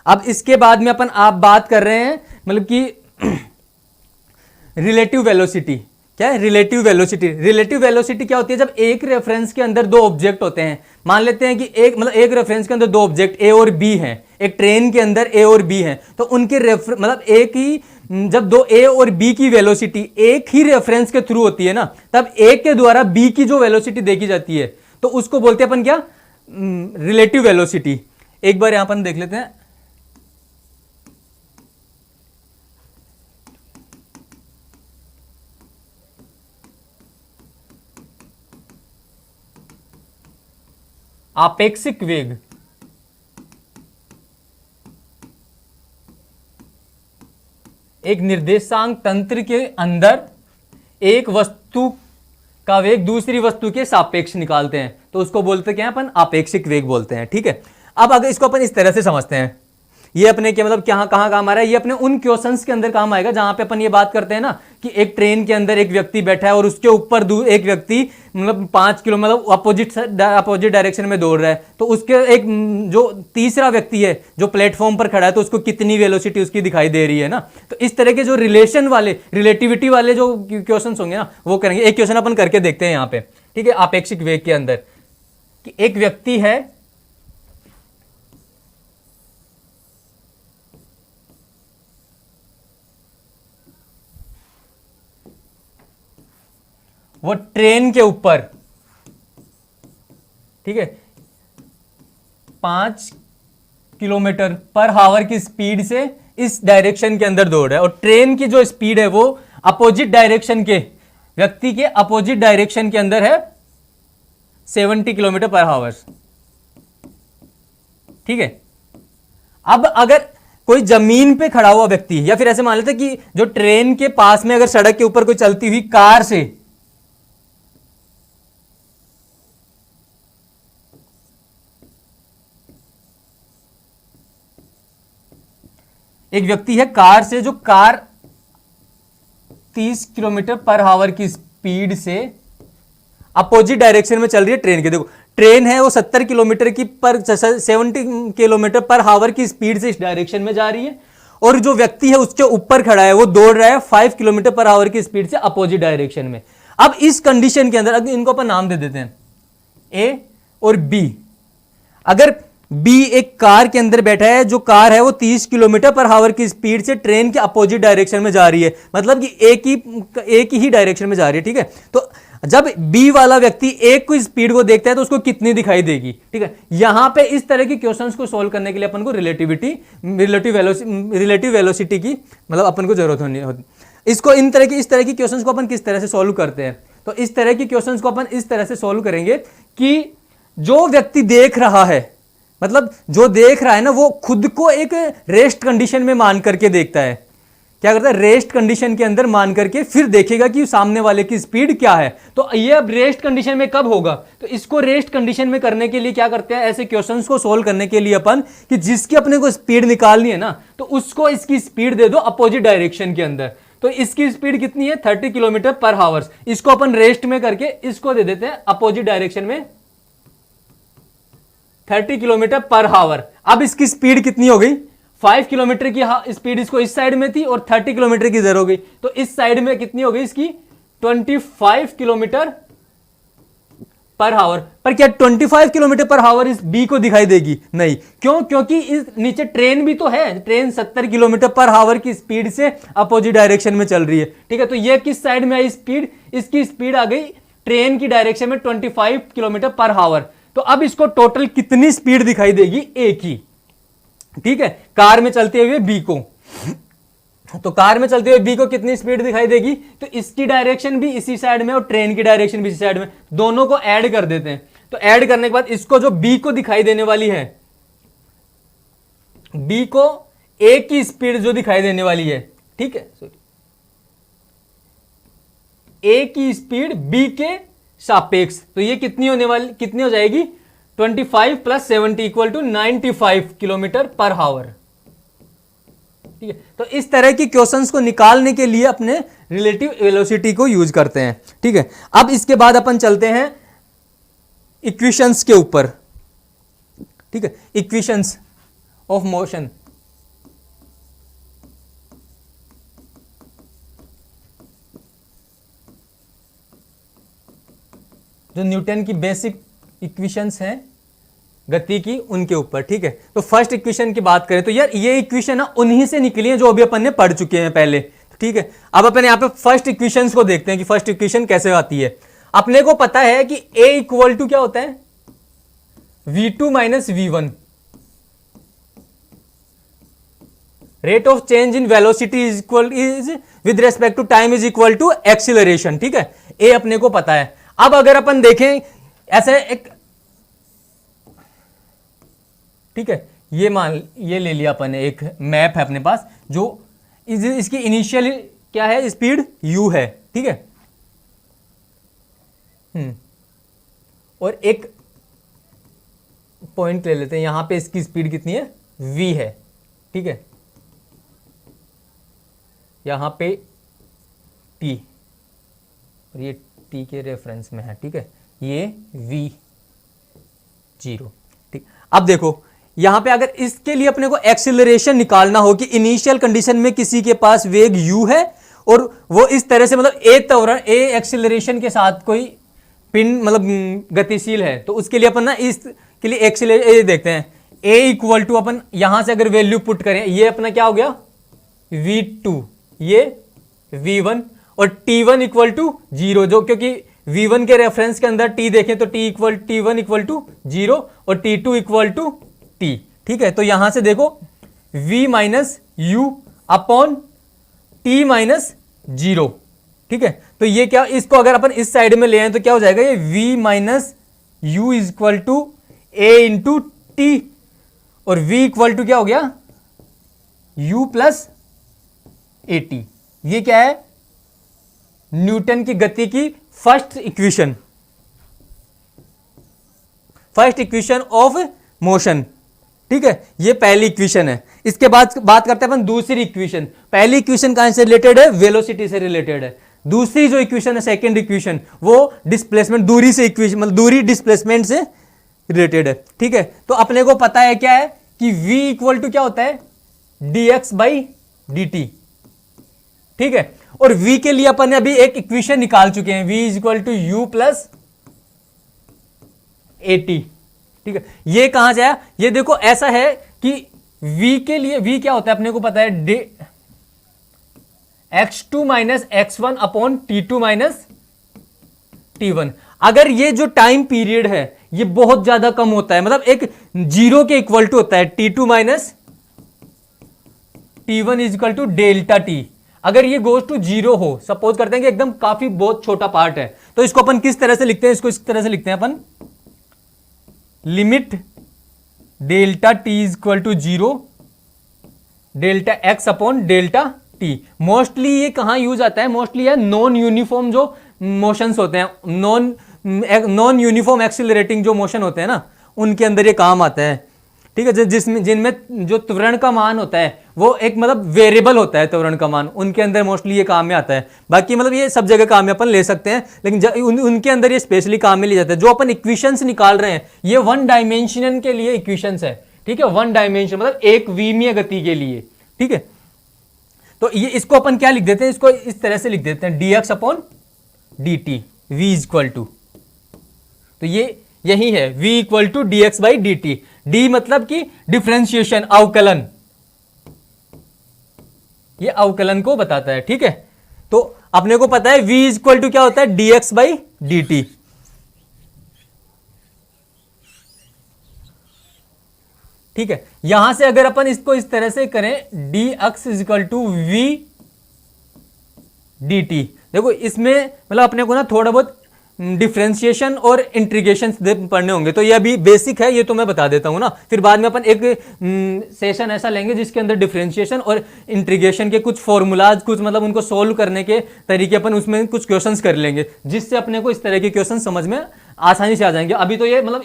अब इसके बाद में अपन आप बात कर रहे हैं मतलब कि रिलेटिव वेलोसिटी। क्या है रिलेटिव वेलोसिटी? रिलेटिव वेलोसिटी क्या होती है, जब एक रेफरेंस के अंदर दो ऑब्जेक्ट होते हैं, मान लेते हैं कि एक रेफरेंस के अंदर दो ऑब्जेक्ट ए और बी हैं, एक ट्रेन के अंदर ए और बी हैं, तो उनके मतलब एक ही जब दो ए और बी की वेलोसिटी एक ही रेफरेंस के थ्रू होती है ना, तब ए के द्वारा बी की जो वेलोसिटी देखी जाती है तो उसको बोलते हैं अपन क्या, रिलेटिव वेलोसिटी। एक बार यहां अपन देख लेते हैं, आपेक्षिक वेग। एक निर्देशांक तंत्र के अंदर एक वस्तु का वेग दूसरी वस्तु के सापेक्ष निकालते हैं, तो उसको बोलते क्या है अपन, आपेक्षिक वेग बोलते हैं। ठीक है, अब अगर इसको अपन इस तरह से समझते हैं, ये अपने क्या मतलब कहां कहां काम आ रहा है, ये अपने उन क्वेश्चंस के अंदर काम आएगा जहां पे अपन ये बात करते हैं ना कि एक ट्रेन के अंदर एक व्यक्ति बैठा है और उसके ऊपर एक व्यक्ति मतलब 5 किलो मतलब अपोजिट डायरेक्शन में दौड़ रहा है, तो उसके एक जो तीसरा व्यक्ति है जो प्लेटफॉर्म पर खड़ा है, तो उसको कितनी वेलोसिटी उसकी दिखाई दे रही है ना। तो इस तरह के जो रिलेशन वाले, रिलेटिविटी वाले जो क्वेश्चन होंगे ना, वो करेंगे। एक क्वेश्चन अपन करके देखते हैं यहाँ पे, ठीक है, आपेक्षिक वेग के अंदर कि एक व्यक्ति है, वो ट्रेन के ऊपर, ठीक है, 5 किलोमीटर पर हावर की स्पीड से इस डायरेक्शन के अंदर दौड़ रहा है, और ट्रेन की जो स्पीड है वो अपोजिट डायरेक्शन के, व्यक्ति के अपोजिट डायरेक्शन के अंदर है 70 किलोमीटर पर हावर। ठीक है, अब अगर कोई जमीन पे खड़ा हुआ व्यक्ति, या फिर ऐसे मान लेते कि जो ट्रेन के पास में अगर सड़क के ऊपर कोई चलती हुई कार से एक व्यक्ति है, कार से, जो कार 30 किलोमीटर पर हावर की स्पीड से अपोजिट डायरेक्शन में चल रही है ट्रेन के। देखो ट्रेन है वो 70 किलोमीटर की पर 70 किलोमीटर पर हावर की स्पीड से इस डायरेक्शन में जा रही है, और जो व्यक्ति है उसके ऊपर खड़ा है वो दौड़ रहा है 5 किलोमीटर पर हावर की स्पीड से अपोजिट डायरेक्शन में। अब इस कंडीशन के अंदर, अगर इनको अपन नाम दे देते हैं ए और बी, अगर बी एक कार के अंदर बैठा है, जो कार है वो 30 किलोमीटर पर हावर की स्पीड से ट्रेन के अपोजिट डायरेक्शन में जा रही है, मतलब कि एक ही डायरेक्शन में जा रही है। ठीक है, तो जब बी वाला व्यक्ति एक को स्पीड को देखता है तो उसको कितनी दिखाई देगी। ठीक है, यहां पे इस तरह की क्वेश्चंस को सॉल्व करने के लिए अपन को रिलेटिव वेलोसिटी की मतलब अपन को जरूरत होती। इसको इस तरह की क्वेश्चंस को अपन किस तरह से सॉल्व करते हैं, तो इस तरह की क्वेश्चंस को अपन इस तरह से सॉल्व करेंगे कि जो व्यक्ति देख रहा है, मतलब जो देख रहा है ना, वो खुद को एक रेस्ट कंडीशन में मान करके देखता है। क्या करता है, रेस्ट कंडीशन के अंदर मान करके फिर देखेगा कि सामने वाले की स्पीड क्या है। तो ये अब रेस्ट कंडीशन में कब होगा, तो इसको रेस्ट कंडीशन में करने के लिए क्या करते हैं, ऐसे क्वेश्चंस को सोल्व करने के लिए अपन कि जिसकी अपने को स्पीड निकालनी है ना, तो उसको इसकी स्पीड दे दो अपोजिट डायरेक्शन के अंदर। तो इसकी स्पीड कितनी है, 30 किलोमीटर पर हावर। इसको अपन रेस्ट में करके इसको दे देते हैं अपोजिट डायरेक्शन में 30 किलोमीटर पर हावर। अब इसकी स्पीड कितनी हो गई, 5 किलोमीटर की स्पीड इसको इस साइड में थी और 30 किलोमीटर की इधर हो गई, तो इस साइड में कितनी हो गई इसकी 25 किलोमीटर पर हावर। पर क्या 25 किलोमीटर पर हावर इस बी को दिखाई देगी, नहीं। क्यों, क्योंकि इस नीचे ट्रेन भी तो है, ट्रेन 70 किलोमीटर पर हावर की स्पीड से अपोजिट डायरेक्शन में चल रही है। ठीक है, तो ये किस साइड में आई स्पीड, इसकी स्पीड आ गई ट्रेन की डायरेक्शन में 25 किलोमीटर पर हावर। तो अब इसको टोटल कितनी स्पीड दिखाई देगी, ए की। ठीक है, कार में चलते हुए बी को, तो कार में चलते हुए बी को कितनी स्पीड दिखाई देगी, तो इसकी डायरेक्शन भी इसी साइड में और ट्रेन की डायरेक्शन भी इसी साइड में, दोनों को ऐड कर देते हैं। तो ऐड करने के बाद इसको जो बी को दिखाई देने वाली है, बी को ए की स्पीड जो दिखाई देने वाली है, ठीक है, ए की स्पीड बी के सापेक्ष, तो ये कितनी हो जाएगी 25 प्लस 70 इक्वल टू 95 किलोमीटर पर हावर। ठीक है, तो इस तरह की क्वेश्चंस को निकालने के लिए अपने रिलेटिव वेलोसिटी को यूज करते हैं। ठीक है, अब इसके बाद अपन चलते हैं इक्वेशंस के ऊपर। ठीक है, इक्वेशंस ऑफ मोशन। जो न्यूटन की बेसिक इक्वेशंस हैं गति की, उनके ऊपर। ठीक है, तो फर्स्ट इक्वेशन की बात करें तो यार ये इक्वेशन ना उन्हीं से निकली है जो अभी अपन ने पढ़ चुके हैं पहले। ठीक है, अब अपन यहाँ पे फर्स्ट इक्वेशंस को देखते हैं कि फर्स्ट इक्वेशन कैसे आती है। अपने को पता है कि a इक्वल टू क्या होता है, v2 minus v1, rate of change in velocity is equal is with respect to time is equal to acceleration, ठीक है, ए अपने को पता है। अब अगर अपन देखें ऐसे एक, ठीक है, ये ले लिया अपन ने, एक मैप है अपने पास जो इसकी इनिशियल क्या है, स्पीड u है, ठीक है, और एक पॉइंट ले लेते हैं, यहां पे इसकी स्पीड कितनी है, v है, ठीक है, यहां पे t, और ये t के रेफरेंस में है, ठीक है, ये v0, ठीक। अब देखो यहां पे अगर इसके लिए अपने को एक्सीलरेशन निकालना हो कि इनिशियल कंडीशन में किसी के पास वेग u है और वो इस तरह से मतलब a एक्सीलरेशन के साथ कोई पिंड मतलब गतिशील है, तो उसके लिए अपन ना इसके लिए एक्सीलरेशन देखते हैं, a इक्वल टू अपन यहां से अगर वैल्यू पुट करें, ये अपना क्या हो गया v2, ये v1, और t1 इक्वल टू 0, जो क्योंकि v1 के रेफरेंस के अंदर t देखें तो t1 इक्वल टू 0 और t2 इक्वल टू t, ठीक है। तो यहां से देखो v minus you upon t minus 0, ठीक है। तो ये क्या, इसको अगर अपन इस साइड में ले आए तो क्या हो जाएगा, ये v minus u is equal to a into t, और v इक्वल टू क्या हो गया u प्लस ए टी। ये क्या है, न्यूटन की गति की फर्स्ट इक्वेशन ऑफ मोशन, ठीक है, ये पहली इक्वेशन है। इसके बाद बात करते हैं अपन दूसरी इक्वेशन। पहली इक्वेशन कहां से रिलेटेड है, वेलोसिटी से रिलेटेड है। दूसरी जो इक्वेशन है, सेकंड इक्वेशन, वो डिस्प्लेसमेंट, दूरी से इक्वेशन मतलब दूरी डिस्प्लेसमेंट से रिलेटेड है, ठीक है। तो अपने को पता है क्या है कि v इक्वल टू क्या होता है, dx बाई dt, ठीक है। और v के लिए अपन ने अभी एक इक्वेशन निकाल चुके हैं, v is equal to u plus a t, ठीक है। ये कहां से आया, ये देखो ऐसा है कि v के लिए v क्या होता है अपने को पता है, x2 minus x1 upon t2 minus t1। अगर ये जो टाइम पीरियड है ये बहुत ज्यादा कम होता है, मतलब एक जीरो के इक्वल टू होता है, t2 minus t1 is equal to delta t. अगर ये गोज टू 0 हो, सपोज करते हैं कि एकदम काफी बहुत छोटा पार्ट है, तो इसको अपन किस तरह से लिखते हैं, इसको इस तरह से लिखते हैं अपन, limit delta T is equal to 0 delta X upon delta T. Mostly ये कहां यूज आता है, मोस्टली है नॉन यूनिफॉर्म जो मोशंस होते हैं, नॉन यूनिफॉर्म एक्सिलरेटिंग जो मोशन होते हैं ना, उनके अंदर ये काम आता है, ठीक है। जिसमें जिनमें जो त्वरण का मान होता है वो एक मतलब वेरिएबल होता है, त्वरण का मान, उनके अंदर मोस्टली ये काम में आता है। बाकी मतलब ये सब जगह काम में अपन ले सकते हैं, लेकिन उनके अंदर ये स्पेशली काम में लिया जाता है। जो अपन इक्वेशंस निकाल रहे हैं ये वन डायमेंशन के लिए इक्वेशंस है, ठीक है, वन डायमेंशन मतलब एक विमीय गति के लिए, ठीक है। तो ये इसको अपन क्या लिख देते हैं, इसको इस तरह से लिख देते हैं, dx upon dt, v is equal to, तो ये यही है v equal to dx by dt। d मतलब कि डिफरेंशिएशन, अवकलन, ये अवकलन को बताता है, ठीक है। तो अपने को पता है v इज इक्वल टू क्या होता है, dx बाई dt, ठीक है। यहां से अगर अपन इसको इस तरह से करें, dx is equal to v dt, देखो इसमें मतलब अपने को ना थोड़ा बहुत डिफरेंशिएशन और इंटीग्रेशन पढ़ने होंगे, तो ये अभी बेसिक है, ये तो मैं बता देता हूं ना। फिर बाद में अपन एक सेशन ऐसा लेंगे जिसके अंदर डिफरेंशिएशन और इंटीग्रेशन के कुछ फॉर्मूलाज, कुछ मतलब उनको सोल्व करने के तरीके, अपन उसमें कुछ क्वेश्चंस कर लेंगे, जिससे अपने को इस तरह के क्वेश्चन समझ में आसानी से आ जाएंगे। अभी तो ये मतलब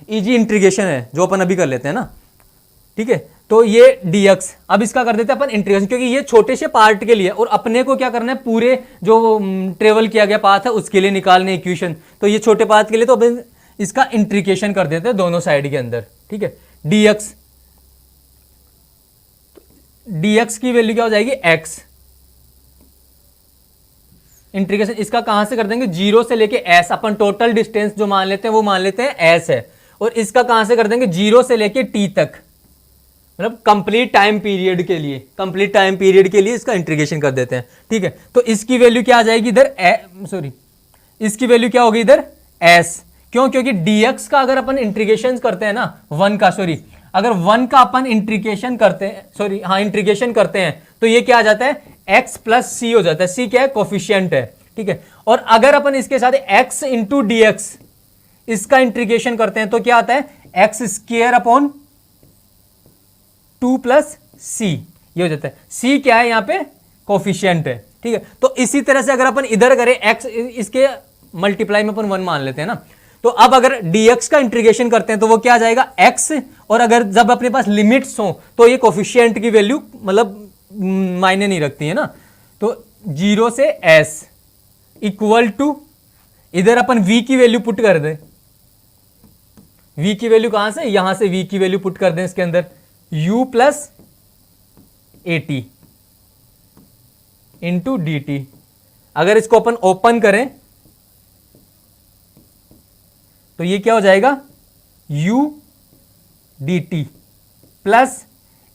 इजी इंटीग्रेशन है जो अपन अभी कर लेते हैं ना, ठीक है। तो ये dx, अब इसका कर देते हैं अपन इंटीग्रेशन, क्योंकि ये छोटे से पार्ट के लिए, और अपने को क्या करना है, पूरे जो ट्रेवल किया गया पाथ है उसके लिए निकालने इक्वेशन। तो ये छोटे पाथ के लिए तो अपन इसका इंटीग्रेशन कर देते हैं दोनों साइड के अंदर, ठीक है। dx की वैल्यू क्या हो जाएगी, x, इंटीग्रेशन इसका कहां से कर देंगे, 0 से लेके s, अपन टोटल डिस्टेंस जो मान लेते हैं वो मान लेते हैं s है, और इसका कहां से कर देंगे, 0 से लेके t तक, मतलब कंप्लीट टाइम पीरियड के लिए इसका इंटीग्रेशन कर देते हैं, ठीक है। तो इसकी वैल्यू क्या आ जाएगी इधर, इसकी वैल्यू क्या होगी इधर s। क्यों? क्योंकि dx का अगर अपन इंटीग्रेशन करते हैं ना 1 का, सॉरी अगर 1 का अपन इंटीग्रेशन करते हैं, सॉरी हाँ इंटीग्रेशन करते हैं, तो ये क्या आ जाता है x प्लस सी हो जाता है। c क्या है? कोफिशिएंट है, ठीक है। और अगर अपन इसके साथ x इंटू डी एक्स इसका इंटीग्रेशन करते हैं तो क्या आता है एक्स स्क्वायर अपॉन 2 प्लस सी, ये हो जाता है। c क्या है यहाँ पे? कोफिशिएंट है, ठीक है। तो इसी तरह से अगर अपन इधर करें x, इसके मल्टीप्लाई में अपन 1 मान लेते हैं ना, तो अब अगर dx का इंटीग्रेशन करते हैं तो वो क्या आ जाएगा x, और अगर जब अपने पास लिमिट्स हो तो ये कोफिशिएंट की वैल्यू मतलब मायने नहीं रखती है ना। तो 0 से s इक्वल टू, इधर अपन v की वैल्यू पुट कर दें। v की वैल्यू कहां से? यहां से v की वैल्यू पुट कर दें इसके अंदर, u plus a T into D T. अगर इसको अपन ओपन करें तो ये क्या हो जाएगा u डी टी प्लस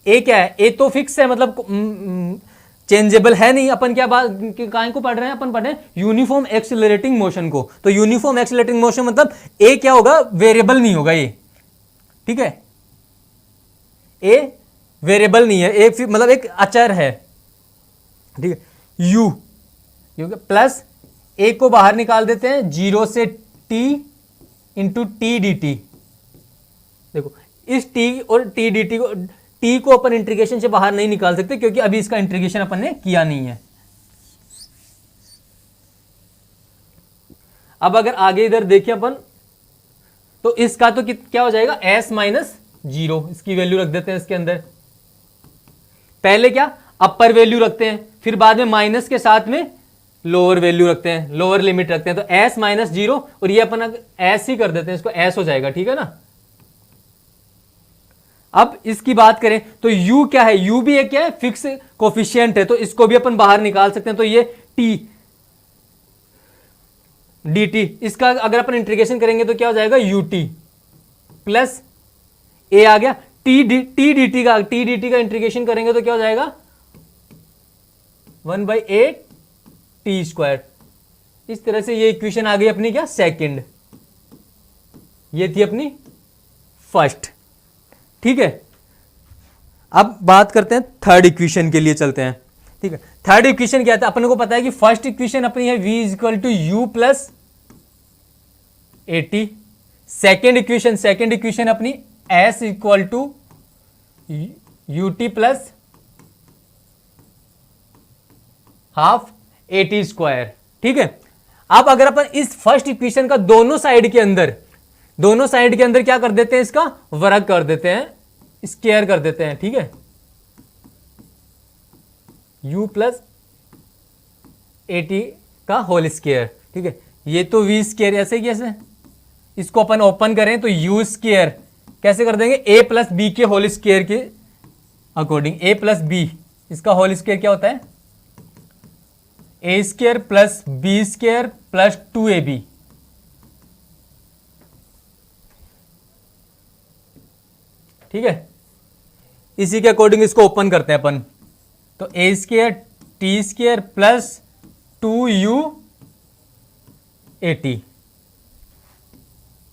ए क्या है? ए तो फिक्स है, मतलब चेंजेबल है नहीं। अपन क्या बात काय को पढ़ रहे हैं? अपन पढ़ रहे हैं यूनिफॉर्म एक्सीलरेटिंग मोशन को। तो यूनिफॉर्म एक्सीलरेटिंग मोशन मतलब ए क्या होगा? वेरिएबल नहीं होगा ये, ठीक है। ए वेरिएबल नहीं है, ए मतलब एक अचर है, ठीक है। यू प्लस ए को बाहर निकाल देते हैं, 0 से T into T D T. देखो इस टी और टी डी टी को, टी को अपन इंटीग्रेशन से बाहर नहीं निकाल सकते क्योंकि अभी इसका इंटीग्रेशन अपन ने किया नहीं है। अब अगर आगे इधर देखिए अपन, तो इसका तो क्या हो जाएगा s माइनस 0, इसकी वैल्यू रख देते हैं इसके अंदर। पहले क्या अपर वैल्यू रखते हैं, फिर बाद में माइनस के साथ में लोअर वैल्यू रखते हैं, लोअर लिमिट रखते हैं। तो s माइनस 0 और ये अपन s ही कर देते हैं, इसको s हो जाएगा, ठीक है ना। अब इसकी बात करें तो u क्या है? u भी एक क्या है? फिक्स कोफिशिएंट है, तो इसको भी अपन बाहर निकाल सकते हैं। तो ये t dt, इसका अगर अपन इंटीग्रेशन करेंगे तो क्या हो जाएगा ut प्लस a आ गया। t dt का इंटीग्रेशन करेंगे तो क्या हो जाएगा 1/a टी स्क्वायर। इस तरह से ये इक्वेशन आ गई अपनी क्या? सेकंड। ये थी अपनी फर्स्ट, ठीक है। अब बात करते हैं थर्ड इक्वेशन के लिए चलते हैं, ठीक है। थर्ड इक्वेशन क्या था? अपन को पता है कि फर्स्ट इक्वेशन अपनी है v equal to u plus a t. Second equation अपनी s equal to u t plus half a t square, ठीक है। अब अगर अपन इस फर्स्ट इक्वेशन का दोनों साइड के अंदर क्या कर देते हैं? इसका वर्ग कर देते हैं, स्क्वायर कर देते हैं, ठीक है। u प्लस ए टी का होल स्क्वायर, ठीक है। ये तो v स्क्वायर ऐसे कैसे, इसको अपन ओपन करें तो u स्क्वायर कैसे कर देंगे? a प्लस बी के होल स्क्वायर के अकॉर्डिंग। a प्लस बी, इसका होल स्क्वायर क्या होता है? a square plus b square plus 2ab, ठीक है। इसी के अकॉर्डिंग इसको ओपन करते हैं अपन। तो a square T square plus 2u A T.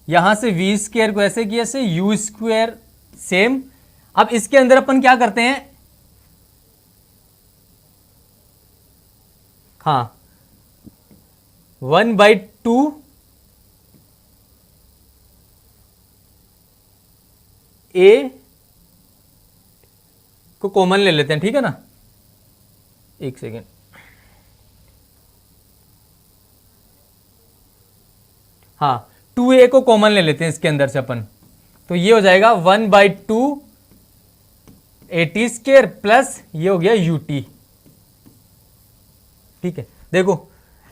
यहां से v स्क्वायर को ऐसे किया से u स्क्वायर सेम। अब इसके अंदर अपन क्या करते हैं? हाँ 1/2 a को कॉमन ले लेते हैं, ठीक है ना। एक सेकेंड, हाँ 2a को कॉमन ले लेते हैं इसके अंदर से अपन। तो ये हो जाएगा 1/2 ए टी स्क्वायर प्लस ये हो गया यू टी, ठीक है। देखो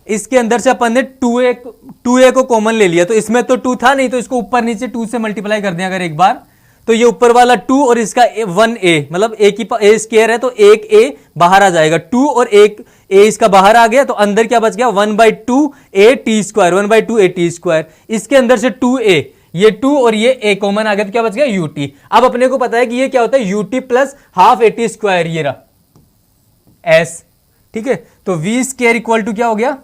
इसके अंदर से अपन ने 2a को कॉमन ले लिया, तो इसमें तो 2 था नहीं, तो इसको ऊपर नीचे 2 से मल्टीप्लाई कर दें अगर एक बार, तो ये ऊपर वाला 2 और इसका 1a, मतलब a की a स्क्वायर है तो एक a बाहर आ जाएगा। 2 और एक a इसका बाहर आ गया, तो अंदर क्या बच गया? 1/2 a T square, 1/2 a T square. इसके अंदर से 2a, ये 2 और ये a कॉमन आ गया, तो क्या बच गया? ut। अब अपने को पता है कि ये क्या होता है? ut plus half a t square, ये रहा s, ठीक है। तो v स्क्वायर इक्वल टू क्या हो गया?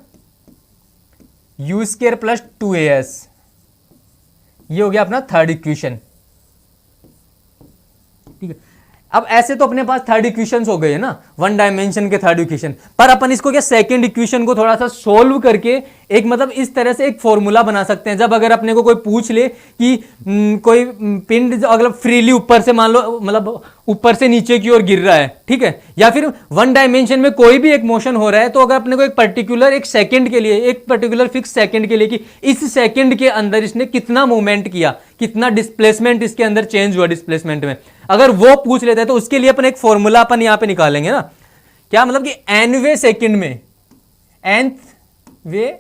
यू स्क्वायर प्लस 2as, ये हो गया अपना थर्ड इक्वेशन। ठीक है, अब ऐसे तो अपने पास थर्ड इक्वेशंस हो गए है ना, वन डायमेंशन के थर्ड इक्वेशन, पर अपन इसको क्या सेकंड इक्वेशन को थोड़ा सा सोल्व करके एक मतलब इस तरह से एक फॉर्मूला बना सकते हैं। जब अगर अपने को कोई पूछ ले कि कोई पिंड अगर फ्रीली ऊपर से मान लो मतलब ऊपर से नीचे की ओर गिर रहा है, ठीक है, या फिर वन डायमेंशन में कोई भी एक मोशन हो रहा है, तो अगर अपने को एक पर्टिकुलर एक सेकंड के लिए, एक पर्टिकुलर फिक्स सेकंड के लिए कि इस सेकंड के अंदर इसने कितना मूवमेंट किया, कितना डिस्प्लेसमेंट इसके अंदर चेंज हुआ डिस्प्लेसमेंट में, अगर वो पूछ लेते हैं तो उसके लिए अपन एक फॉर्मूला अपन यहां पे निकालेंगे ना, क्या मतलब कि nवे सेकंड में, nth वे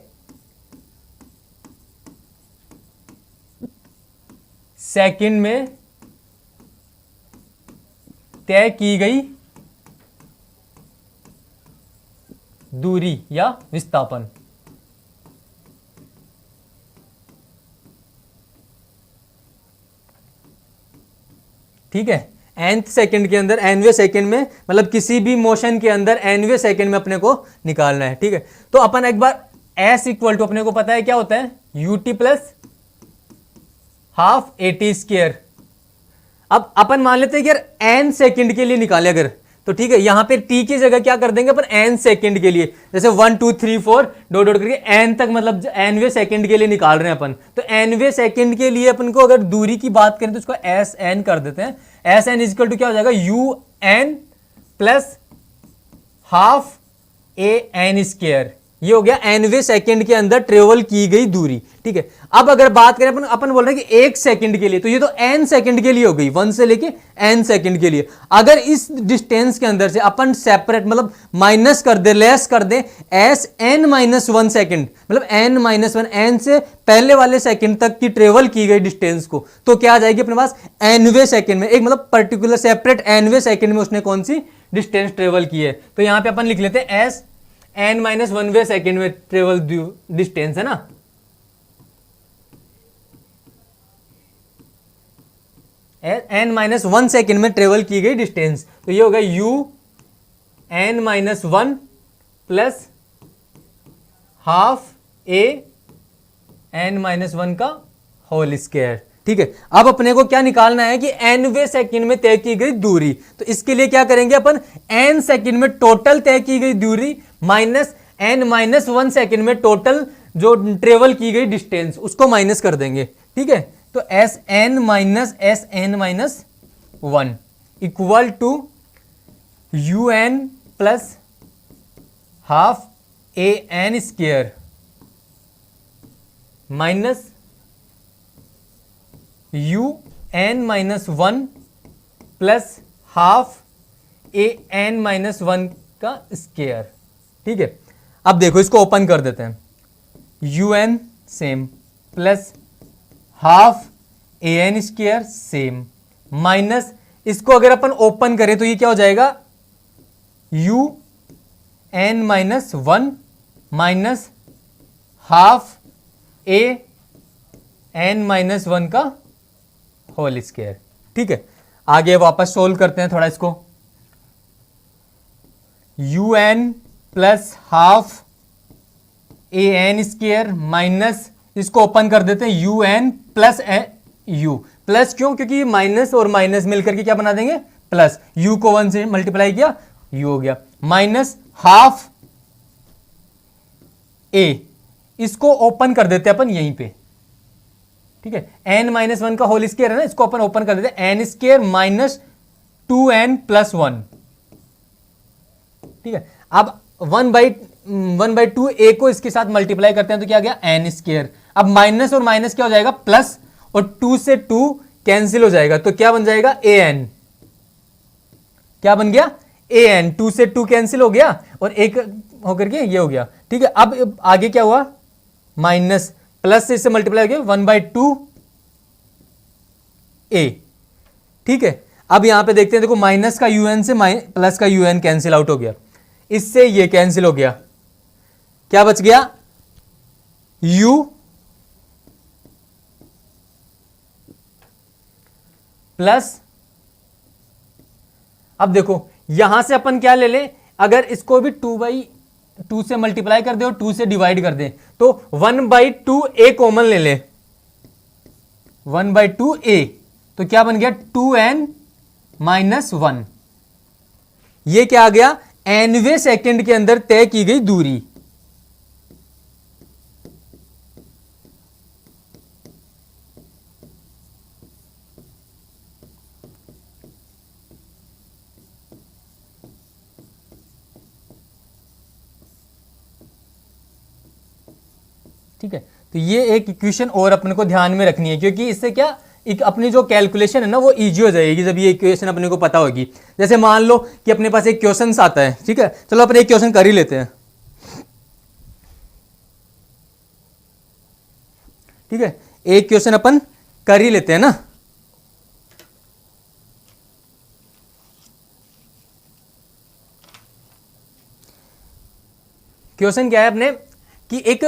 सेकंड में तय की गई दूरी या विस्थापन। ठीक है, nth सेकंड के अंदर, nवे सेकंड में, मतलब किसी भी मोशन के अंदर nवे सेकंड में अपने को निकालना है। ठीक है, तो अपन एक बार s इक्वल टू अपने को पता है क्या होता है, ut plus half at square. अब अपन मान लेते हैं कि यार n सेकंड के लिए निकाले अगर, तो ठीक है, यहां पे t की जगह क्या कर देंगे अपन n सेकंड के लिए, जैसे 1 2 3 4 डॉट डॉट करके n तक, मतलब nवे सेकंड के लिए निकाल रहे हैं अपन, तो nवे सेकंड के लिए अपन को अगर दूरी की बात करें तो उसको sn कर देते हैं। sn इक्वल टू क्या हो जाएगा, un plus half an square, ये हो गया nवे सेकंड के अंदर ट्रेवल की गई दूरी। ठीक है, अब अगर बात करें अपन बोल रहे हैं कि एक सेकंड के लिए, तो ये तो n सेकंड के लिए हो गई, 1 से लेके n सेकंड के लिए। अगर इस डिस्टेंस के अंदर से अपन सेपरेट मतलब माइनस कर दे, लेस कर दे एस n माइनस 1 सेकंड, मतलब n माइनस 1, n से पहले वाले सेकंड तक की ट्रेवल की गई डिस्टेंस को, तो क्या आ जाएगी अपने पास nवे सेकंड में, एक मतलब पर्टिकुलर सेपरेट nवे सेकंड में उसने कौन सी डिस्टेंस ट्रेवल की है। तो यहां पर अपन लिख लेते हैं एस n माइनस 1 वे सेकेंड में ट्रेवल डिस्टेंस है ना, n माइनस 1 सेकेंड में ट्रेवल की गई डिस्टेंस, तो ये होगा u n minus 1 plus half a n minus 1 का होल स्क्वायर। ठीक है, अब अपने को क्या निकालना है कि nवे सेकंड में तय की गई दूरी, तो इसके लिए क्या करेंगे अपन, n सेकंड में टोटल तय की गई दूरी माइनस n माइनस 1 सेकंड में टोटल जो ट्रेवल की गई डिस्टेंस, उसको माइनस कर देंगे। ठीक है, तो sn minus 1 equal to un plus half an square minus un minus 1 plus half an minus 1 का स्क्वायर। ठीक है, अब देखो इसको ओपन कर देते हैं, un same plus half an square same minus, इसको अगर अपन ओपन करें तो ये क्या हो जाएगा, un minus 1 minus half an minus 1 का होल स्क्वायर। ठीक है, आगे वापस सोल्व करते हैं थोड़ा इसको, un plus half an square minus, इसको ओपन कर देते हैं un प्लस u, प्लस क्यों, क्योंकि माइनस और माइनस मिलकर के क्या बना देंगे प्लस, u को 1 से मल्टीप्लाई किया u हो गया, माइनस हाफ a, इसको ओपन कर देते हैं अपन यहीं पे। ठीक है, n माइनस 1 का होल स्क्वायर है ना, इसको अपन ओपन कर देते हैं, n square minus 2n plus 1। ठीक है, अब 1/2 a को इसके साथ मल्टीप्लाई करते हैं तो क्या आ गया n स्क्वायर, अब माइनस और माइनस क्या हो जाएगा प्लस, और 2 से 2 कैंसिल हो जाएगा, तो क्या बन जाएगा an, क्या बन गया an, 2 से 2 कैंसिल हो गया और एक होकर के ये हो गया। ठीक है, अब आगे क्या हुआ, माइनस प्लस से इससे मल्टीप्लाई हो गया 1/2 a। ठीक है, अब यहां पे देखते हैं, देखो माइनस का un से प्लस का un कैंसिल आउट हो गया, इससे ये कैंसिल हो गया, क्या बच गया u प्लस, अब देखो यहां से अपन क्या ले लें, अगर इसको भी 2/2 से मल्टीप्लाई कर दे और 2 से डिवाइड कर दे, तो 1/2a कॉमन ले ले, 1/2a, तो क्या बन गया 2n माइनस 1। ये क्या आ गया, nवें सेकंड के अंदर तय की गई दूरी। ठीक है, तो ये एक इक्वेशन और अपने को ध्यान में रखनी है, क्योंकि इससे क्या एक अपनी जो कैलकुलेशन है ना वो इजी हो जाएगी जब ये इक्वेशन अपने को पता होगी। जैसे मान लो कि अपने पास एक क्वेश्चन आता है, ठीक है, चलो अपने एक क्वेश्चन कर ही लेते हैं। ठीक है, एक क्वेश्चन अपन कर ही लेते हैं ना। क्वेश्चन क्या है अपने कि एक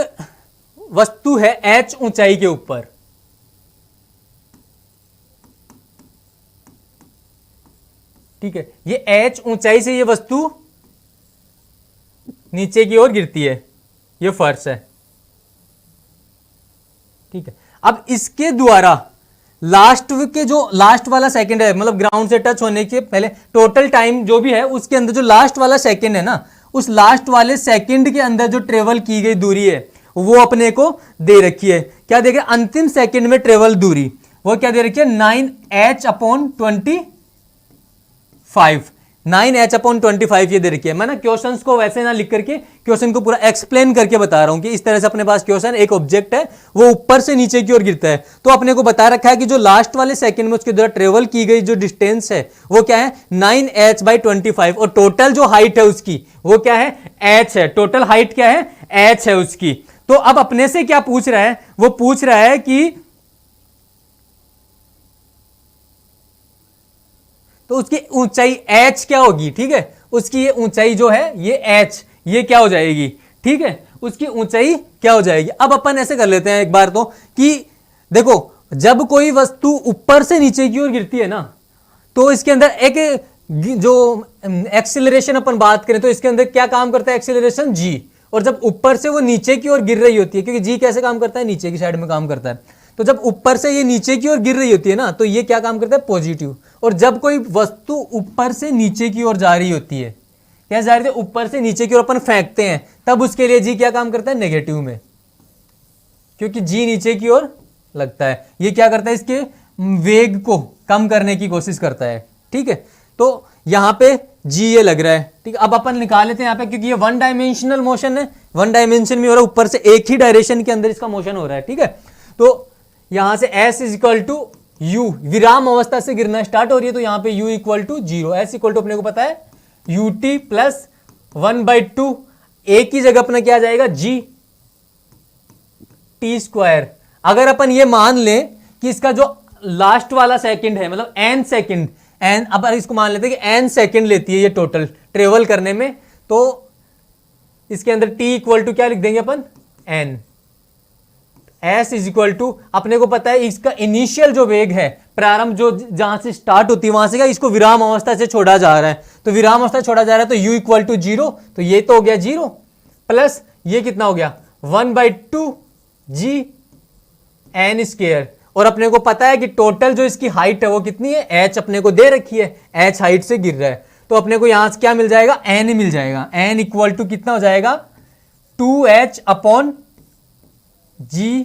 वस्तु है h ऊंचाई के ऊपर, ठीक है, ये h ऊंचाई से ये वस्तु नीचे की ओर गिरती है, ये फर्श है। ठीक है, अब इसके द्वारा लास्ट वाला सेकंड है, मतलब ग्राउंड से टच होने के पहले टोटल टाइम जो भी है उसके अंदर जो लास्ट वाला सेकंड है ना, उस लास्ट वाले सेकंड के अंदर जो ट्रेवल की गई दूरी है वो अपने को दे रखी है। क्या देखे, अंतिम सेकंड में ट्रेवल दूरी वो क्या दे रखी है, 9h/25, 9h/25 ये दे रखी है। मैं ना क्वेश्चंस को वैसे ना लिख करके क्वेश्चन को पूरा एक्सप्लेन करके बता रहा हूं कि इस तरह से अपने पास क्वेश्चन, एक ऑब्जेक्ट है वो ऊपर से नीचे की ओर गिरता है, तो अपने को बता रखा है कि जो लास्ट वाले सेकंड में उसके द्वारा ट्रेवल की गई जो डिस्टेंस है वो क्या है, 9h/25, और टोटल जो हाइट है उसकी वो क्या है, h है। टोटल हाइट क्या है, h है उसकी। तो अब अपने से क्या पूछ रहा है, वो पूछ रहा है कि तो उसकी ऊंचाई h क्या होगी। ठीक है, उसकी ये ऊंचाई जो है ये h, ये क्या हो जाएगी, ठीक है, उसकी ऊंचाई क्या हो जाएगी। अब अपन ऐसे कर लेते हैं एक बार तो कि देखो, जब कोई वस्तु ऊपर से नीचे की ओर गिरती है ना, तो इसके अंदर एक जो एक्सीलरेशन अपन बात करें तो इसके अंदर क्या काम करता है, एक्सीलरेशन g। और जब ऊपर से वो नीचे की ओर गिर रही होती है, क्योंकि जी कैसे काम करता है, नीचे की साइड में काम करता है, तो जब ऊपर से ये नीचे की ओर गिर रही होती है ना, तो ये क्या काम करता है, पॉजिटिव। और जब कोई वस्तु ऊपर से नीचे की ओर जा रही होती है, क्या जा रही है, ऊपर से नीचे की ओर अपन फेंकते हैं, तब उसके लिए जी क्या काम करता है, नेगेटिव में, क्योंकि जी नीचे की ओर लगता है। ये क्या करता है, इसके वेग को कम करने की कोशिश करता है। ठीक है, तो यहां पे जी ये लग रहा है। ठीक है, अब अपन निकाल लेते हैं यहाँ पे, क्योंकि ये वन डायमेंशनल मोशन है, वन डायमेंशन में हो रहा है, ऊपर से एक ही डायरेक्शन के अंदर इसका मोशन हो रहा है। ठीक है, तो यहां से s इक्वल टू यू, विराम अवस्था से गिरना स्टार्ट हो रही है, तो यहां पे u equal to 0, s equal to अपने को पता है ut प्लस 1/2, a की जगह अपना क्या आ जाएगा, g t स्क्वायर। अगर अपन ये मान लें कि इसका जो लास्ट वाला सेकंड है, मतलब n सेकंड, n, अब इसको मान लेते हैं कि n सेकंड लेती है ये टोटल ट्रेवल करने में, तो इसके अंदर t इक्वल टू क्या लिख देंगे अपन, n। s is equal to अपने को पता है इसका इनिशियल जो वेग है, प्रारंभ जो जहां से स्टार्ट होती है वहां से क्या इसको विराम अवस्था से छोड़ा जा रहा है, तो विराम अवस्था छोड़ा जा रहा है, तो u इक्वल टू 0, तो ये तो हो गया 0, प्लस ये कितना हो गया 1/2 g n स्क्वायर। और अपने को पता है कि टोटल जो इसकी हाइट है वो कितनी है, h अपने को दे रखी है, h हाइट से गिर रहा है, तो अपने को यहां से क्या मिल जाएगा, n मिल जाएगा। n इक्वल टू कितना हो जाएगा, 2h/g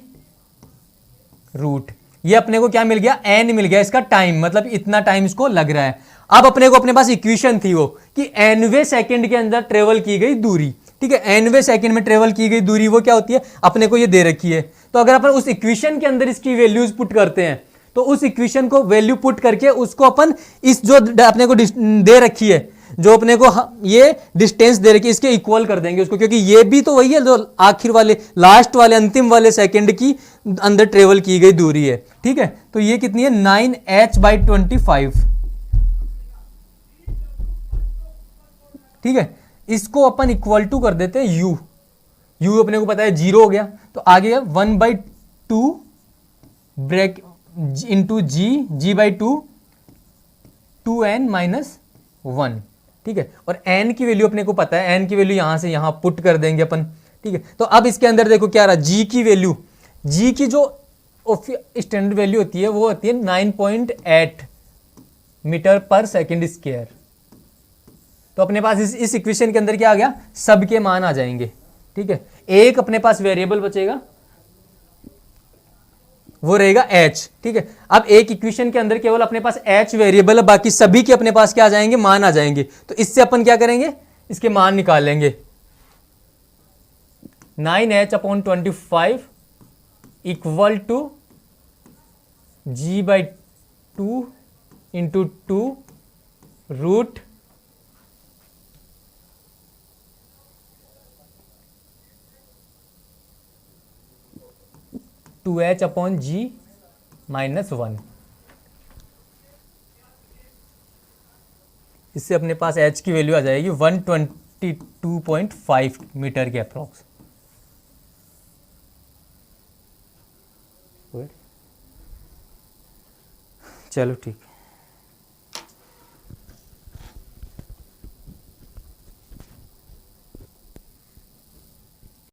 रूट। ये अपने को क्या मिल गया, n मिल गया, इसका टाइम, मतलब इतना टाइम इसको लग रहा है। अब अपने को अपने पास इक्वेशन थी वो कि nवें सेकंड के अंदर ट्रेवल की गई दूरी, ठीक है, nवें सेकंड में ट्रेवल की गई दूरी वो क्या होती है, अपने को ये दे रखी है। तो अगर अपन उस इक्वेशन के अंदर इसकी वैल्यूज पुट करते हैं, तो उस इक्वेशन को वैल्यू पुट करके उसको अपन इस जो अपने को दे रखी है, जो अपने को ये डिस्टेंस दे रखी है, इसके इक्वल कर देंगे उसको, क्योंकि ये भी तो वही है जो आखिर वाले, लास्ट वाले, अंतिम वाले सेकंड की अंदर ट्रेवल की गई दूरी है। ठीक है, तो ये कितनी है, 9h/25। ठीक है, इसको अपन इक्वल टू कर देते हैं u, u अपने को पता है 0 हो गया, तो आगे 1/2 break into g/2 2n minus 1। ठीक है, और n की वैल्यू अपने को पता है, n की वैल्यू यहां से यहां पुट कर देंगे अपन। ठीक है। तो अब इसके अंदर देखो क्या रहा, जी की वैल्यू, जी की जो स्टैंडर्ड वैल्यू होती है वो होती है 9.8 मीटर पर सेकेंड स्क्वायर। तो अपने पास इस इक्वेशन के अंदर क्या आ गया, सब के मान आ जाएंगे। ठीक है, एक अपने पास वेरिएबल बचेगा, वो रहेगा h। ठीक है, अब एक इक्वेशन के अंदर केवल अपने पास h वेरिएबल है, बाकी सभी के अपने पास क्या आ जाएंगे, मान आ जाएंगे। तो इससे अपन क्या करेंगे, इसके मान निकाल लेंगे। 9h/25 equal to g/2 into 2 root 2h/g -1। इससे अपने पास h की वैल्यू आ जाएगी 122.5 मीटर के अप्रॉक्स। चलो ठीक है।